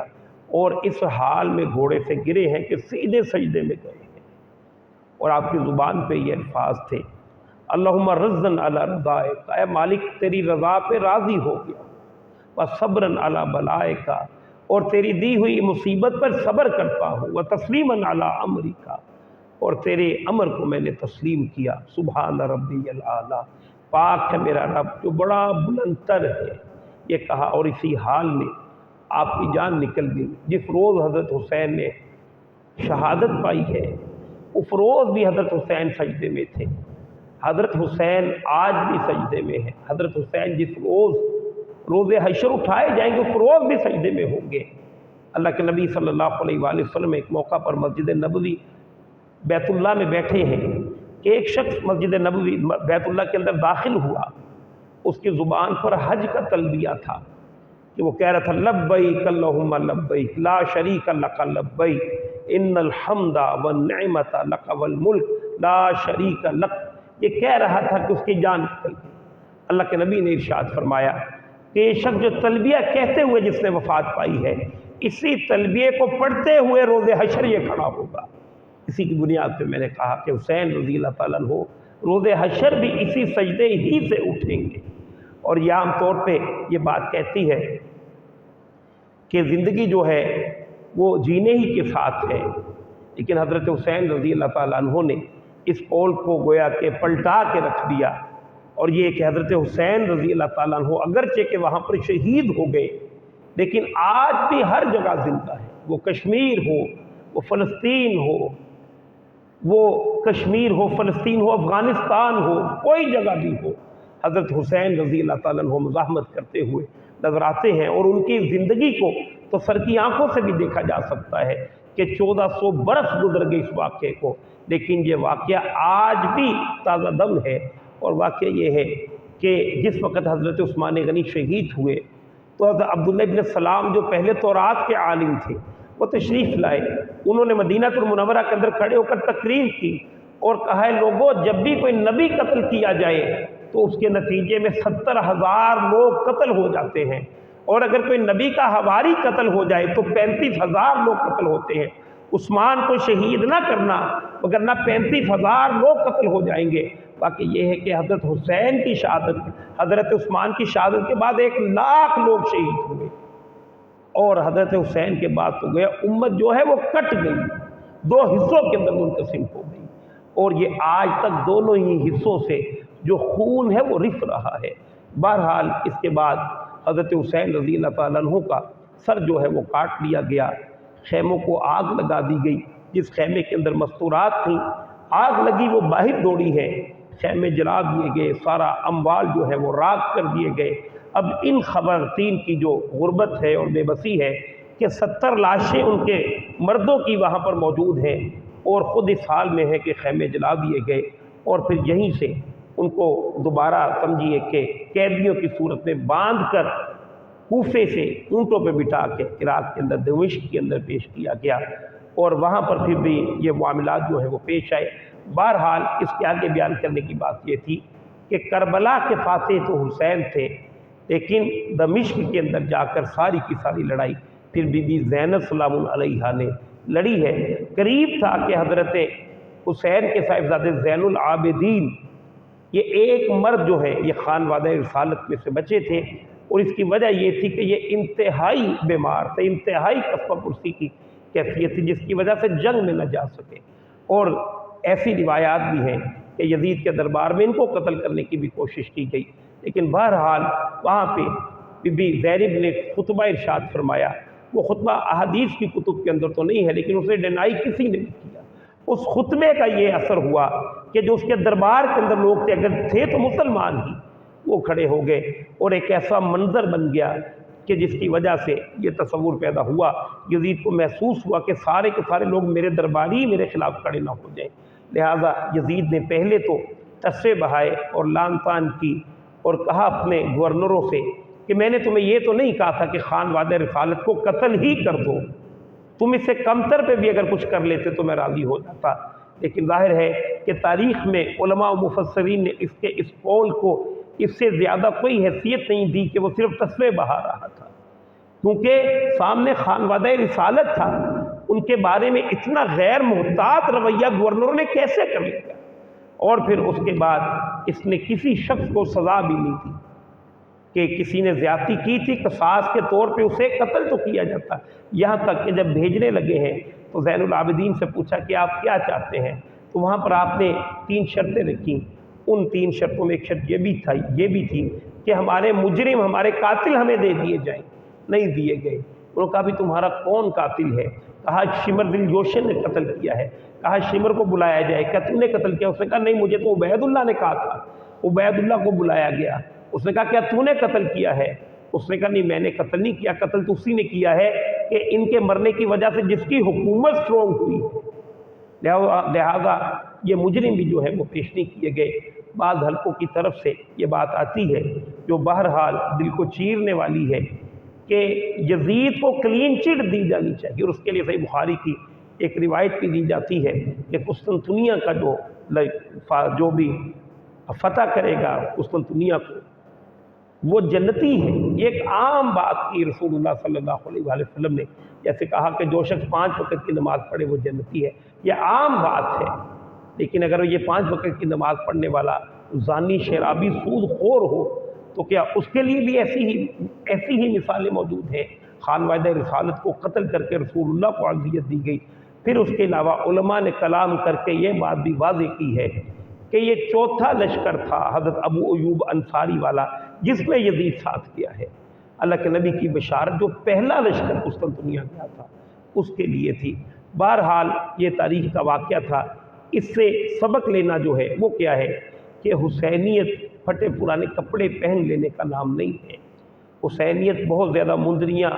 اور اس حال میں گھوڑے سے گرے ہیں کہ سیدھے سجدے میں گئے ہیں، اور آپ کی زبان پہ یہ الفاظ تھے، اللہم رضن علی رضائک، اے مالک تیری رضا پہ راضی ہو گیا، وصبرن علی بلائک، اور تیری دی ہوئی مصیبت پر صبر کرتا ہوں، وتسلیما علی امرک، اور تیرے امر کو میں نے تسلیم کیا، سبحان ربی الاعلیٰ، پاک ہے میرا رب جو بڑا بلند تر ہے، یہ کہا، اور اسی حال میں آپ کی جان نکل گئی۔ جس روز حضرت حسین نے شہادت پائی ہے اس روز بھی حضرت حسین سجدے میں تھے، حضرت حسین آج بھی سجدے میں ہے، حضرت حسین جس روز حشر اٹھائے جائیں گے اس روز بھی سجدے میں ہوں گے۔ اللہ کے نبی صلی اللہ علیہ وآلہ وسلم ایک موقع پر مسجد نبوی بیت اللہ میں بیٹھے ہیں کہ ایک شخص مسجد نبوی بیت اللہ کے اندر داخل ہوا، اس کی زبان پر حج کا تلبیہ تھا کہ وہ کہہ رہا تھا لبیک اللہم لبیک لا شریک لک لبیک ان الحمد والنعمت لک والملک لا شریک لک. یہ کہہ رہا تھا کہ اس کی جان نکل گئی. اللہ کے نبی نے ارشاد فرمایا کہ یہ شخص جو تلبیہ کہتے ہوئے جس نے وفات پائی ہے، اسی تلبیہ کو پڑھتے ہوئے روز حشر یہ کھڑا ہوگا. اسی کی بنیاد پہ میں نے کہا کہ حسین رضی اللہ تعالیٰ عنہ روز حشر بھی اسی سجدے ہی سے اٹھیں گے. اور یہ عام طور پہ یہ بات کہتی ہے کہ زندگی جو ہے وہ جینے ہی کے ساتھ ہے، لیکن حضرت حسین رضی اللہ تعالیٰ عنہ نے اس قول کو گویا کہ پلٹا کے رکھ دیا. اور یہ کہ حضرت حسین رضی اللہ تعالیٰ عنہ اگرچہ کہ وہاں پر شہید ہو گئے، لیکن آج بھی ہر جگہ زندہ ہے. وہ کشمیر ہو، وہ فلسطین ہو، وہ کشمیر ہو، فلسطین ہو، افغانستان ہو، کوئی جگہ بھی ہو، حضرت حسین رضی اللہ تعالیٰ عنہ مزاحمت کرتے ہوئے نظر آتے ہیں. اور ان کی زندگی کو تو سر کی آنکھوں سے بھی دیکھا جا سکتا ہے کہ 1400 برس گزر گئے اس واقعے کو، لیکن یہ واقعہ آج بھی تازہ دم ہے. اور واقعہ یہ ہے کہ جس وقت حضرت عثمان غنی شہید ہوئے تو حضرت عبداللہ ابن السلام جو پہلے تورات کے عالم تھے وہ تشریف لائے. انہوں نے مدینہ المنورہ کے اندر کھڑے ہو کر تقریر کی اور کہا ہے لوگوں، جب بھی کوئی نبی قتل کیا جائے تو اس کے نتیجے میں 70,000 لوگ قتل ہو جاتے ہیں، اور اگر کوئی نبی کا حواری قتل ہو جائے تو 35,000 لوگ قتل ہوتے ہیں. عثمان کو شہید نہ کرنا وگرنہ 35,000 لوگ قتل ہو جائیں گے. باقی یہ ہے کہ حضرت حسین کی شہادت، حضرت عثمان کی شہادت کے بعد 1,00,000 لوگ شہید ہوئے، اور حضرت حسین کے بعد تو گیا امت جو ہے وہ کٹ گئی، 2 حصوں کے اندر منقسم ہو گئی. اور یہ آج تک دونوں ہی حصوں سے جو خون ہے وہ رس رہا ہے. بہرحال اس کے بعد حضرت حسین رضی اللہ تعالیٰ عنہ کا سر جو ہے وہ کاٹ لیا گیا. خیموں کو آگ لگا دی گئی. جس خیمے کے اندر مستورات تھیں آگ لگی وہ باہر دوڑی ہے، خیمے جلا دیے گئے، سارا اموال جو ہے وہ راکھ کر دیے گئے. اب ان خواتین کی جو غربت ہے اور بے بسی ہے کہ 70 لاشیں ان کے مردوں کی وہاں پر موجود ہیں، اور خود اس حال میں ہے کہ خیمے جلا دیے گئے. اور پھر یہیں سے ان کو دوبارہ سمجھیے کہ قیدیوں کی صورت میں باندھ کر کوفے سے اونٹوں پہ بٹھا کے عراق کے اندر دمشق کے اندر پیش کیا گیا، اور وہاں پر پھر بھی یہ معاملات جو ہیں وہ پیش آئے. بہرحال اس کے آگے بیان کرنے کی بات یہ تھی کہ کربلا کے فاتح تو حسین تھے، لیکن دمشق کے اندر جا کر ساری کی ساری لڑائی پھر بی بی زینب سلام علیہا نے لڑی ہے. قریب تھا کہ حضرت حسین کے صاحبزادے زین العابدین یہ ایک مرد جو ہے یہ خانوادہ رسالت میں سے بچے تھے، اور اس کی وجہ یہ تھی کہ یہ انتہائی بیمار تھے، انتہائی کفہ پرسی کی کیفیت تھی، جس کی وجہ سے جنگ میں نہ جا سکے. اور ایسی روایات بھی ہیں کہ یزید کے دربار میں ان کو قتل کرنے کی بھی کوشش کی گئی، لیکن بہرحال وہاں پہ بی بی زینب نے خطبہ ارشاد فرمایا. وہ خطبہ احادیث کی کتب کے اندر تو نہیں ہے، لیکن اسے ڈینائی کسی نے نہیں کیا. اس خطبے کا یہ اثر ہوا کہ جو اس کے دربار کے اندر لوگ تھے، اگر تھے تو مسلمان ہی، وہ کھڑے ہو گئے، اور ایک ایسا منظر بن گیا کہ جس کی وجہ سے یہ تصور پیدا ہوا، یزید کو محسوس ہوا کہ سارے کے سارے لوگ میرے درباری میرے خلاف کھڑے نہ ہو جائیں. لہٰذا یزید نے پہلے تو تصوے بہائے اور لان تان کی، اور کہا اپنے گورنروں سے کہ میں نے تمہیں یہ تو نہیں کہا تھا کہ خانوادہ رسالت کو قتل ہی کر دو، تم اس سے کمتر پہ بھی اگر کچھ کر لیتے تو میں راضی ہو جاتا. لیکن ظاہر ہے کہ تاریخ میں علماء و مفسرین نے اس کے اس قول کو اس سے زیادہ کوئی حیثیت نہیں دی کہ وہ صرف تصوے بہا رہا تھا، کیونکہ سامنے خانوادہ رسالت تھا. ان کے بارے میں اتنا غیر محتاط رویہ گورنروں نے کیسے کر لیا؟ اور پھر اس کے بعد اس نے کسی شخص کو سزا بھی نہیں دی کہ کسی نے زیادتی کی تھی قصاص کے طور پہ اسے قتل تو کیا جاتا. یہاں تک کہ جب بھیجنے لگے ہیں تو زین العابدین سے پوچھا کہ آپ کیا چاہتے ہیں، تو وہاں پر آپ نے 3 شرطیں رکھی. ان 3 شرطوں میں ایک شرط یہ بھی تھی کہ ہمارے مجرم، ہمارے قاتل ہمیں دے دیے جائیں. نہیں دیے گئے. انہوں نے کہا بھی تمہارا کون قاتل ہے؟ کہا شمر دل جوشن نے قتل کیا ہے. کہا شمر کو بلایا جائے. کیا تم نے قتل کیا؟ اس نے کہا نہیں، مجھے تو عبید اللہ نے کہا تھا. عبید اللہ کو بلایا گیا. اس نے کہا کیا تو نے قتل کیا ہے؟ اس نے کہا نہیں، میں نے قتل نہیں کیا، قتل تو اسی نے کیا ہے کہ ان کے مرنے کی وجہ سے جس کی حکومت سٹرونگ ہوئی، لہذا یہ مجرم بھی جو ہے وہ پیش نہیں کیے گئے. بعض حلقوں کی طرف سے یہ بات آتی ہے جو بہرحال دل کو چیرنے والی ہے کہ یزید کو کلین چٹ دی جانی چاہیے، اور اس کے لیے صحیح بخاری کی ایک روایت بھی دی جاتی ہے کہ قسطنطنیہ کا جو بھی فتح کرے گا قسطنطنیہ کو وہ جنتی ہے۔ یہ ایک عام بات کی رسول اللہ صلی اللہ علیہ وآلہ وسلم نے، جیسے کہا کہ جو شخص 5 وقت کی نماز پڑھے وہ جنتی ہے، یہ عام بات ہے۔ لیکن اگر یہ 5 وقت کی نماز پڑھنے والا زانی، شرابی، سود خور ہو تو کیا اس کے لیے بھی ایسی ہی مثالیں موجود ہیں؟ خانوادہ رسالت کو قتل کر کے رسول اللہ کو اذیت دی گئی۔ پھر اس کے علاوہ علماء نے کلام کر کے یہ بات بھی واضح کی ہے کہ یہ چوتھا لشکر تھا حضرت ابو ایوب انصاری والا جس میں یزید ساتھ کیا ہے۔ اللہ کے نبی کی بشارت جو پہلا لشکر قسطنطنیہ گیا تھا اس کے لیے تھی۔ بہرحال یہ تاریخ کا واقعہ تھا۔ اس سے سبق لینا جو ہے وہ کیا ہے کہ حسینیت پھٹے پرانے کپڑے پہن لینے کا نام نہیں ہے۔ حسینیت بہت زیادہ مندریاں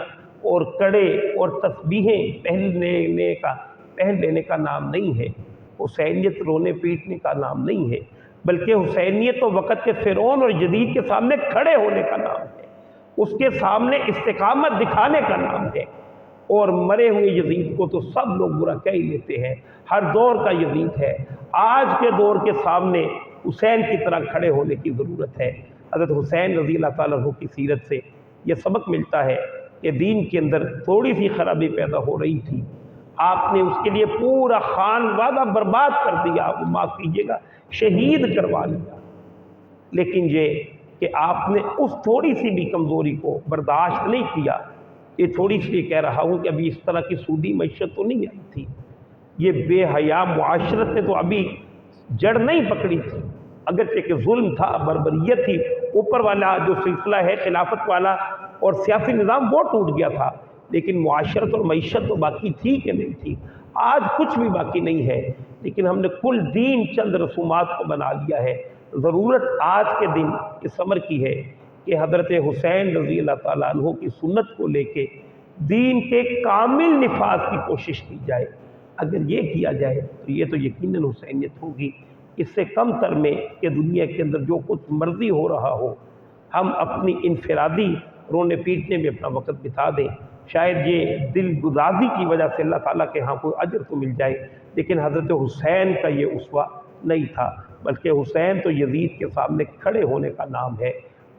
اور کڑے اور تسبیحیں پہن لینے کا نام نہیں ہے۔ حسینیت رونے پیٹنے کا نام نہیں ہے، بلکہ حسینیت تو وقت کے فرعون اور یزید کے سامنے کھڑے ہونے کا نام ہے، اس کے سامنے استقامت دکھانے کا نام ہے۔ اور مرے ہوئے یزید کو تو سب لوگ برا کہہ ہی لیتے ہیں، ہر دور کا یزید ہے۔ آج کے دور کے سامنے حسین کی طرح کھڑے ہونے کی ضرورت ہے۔ حضرت حسین رضی اللہ تعالیٰ عنہ کی سیرت سے یہ سبق ملتا ہے کہ دین کے اندر تھوڑی سی خرابی پیدا ہو رہی تھی، آپ نے اس کے لیے پورا خانوادہ برباد کر دیا، وہ معاف کیجیے گا شہید کروا لیا۔ لیکن یہ کہ آپ نے اس تھوڑی سی بھی کمزوری کو برداشت نہیں کیا۔ یہ تھوڑی سی کہہ رہا ہوں کہ ابھی اس طرح کی سودی معیشت تو نہیں آئی تھی، یہ بے حیا معاشرت نے تو ابھی جڑ نہیں پکڑی تھی، اگرچہ کہ ظلم تھا، بربریت تھی، اوپر والا جو سلسلہ ہے خلافت والا اور سیاسی نظام وہ ٹوٹ گیا تھا، لیکن معاشرت اور معیشت تو باقی تھی کہ نہیں تھی؟ آج کچھ بھی باقی نہیں ہے، لیکن ہم نے کل دین چند رسومات کو بنا لیا ہے۔ ضرورت آج کے دن اس امر کی ہے کہ حضرت حسین رضی اللہ تعالیٰ عنہ کی سنت کو لے کے دین کے کامل نفاذ کی کوشش کی جائے۔ اگر یہ کیا جائے تو یہ تو یقیناً حسینیت ہوگی۔ اس سے کم تر میں کہ دنیا کے اندر جو کچھ مرضی ہو رہا ہو، ہم اپنی انفرادی رونے پیٹنے میں اپنا وقت بتا دیں، شاید یہ دل گدازی کی وجہ سے اللہ تعالیٰ کے ہاں کوئی اجر تو مل جائے، لیکن حضرت حسین کا یہ اسوہ نہیں تھا، بلکہ حسین تو یزید کے سامنے کھڑے ہونے کا نام ہے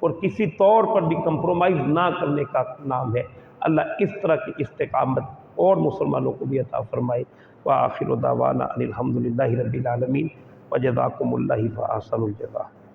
اور کسی طور پر بھی کمپرومائز نہ کرنے کا نام ہے۔ اللہ اس طرح کی استقامت اور مسلمانوں کو بھی عطا فرمائے۔ وآخر دعوانا ان الحمد للہ رب العالمین وجزاکم اللہ فاحسن الجزاء۔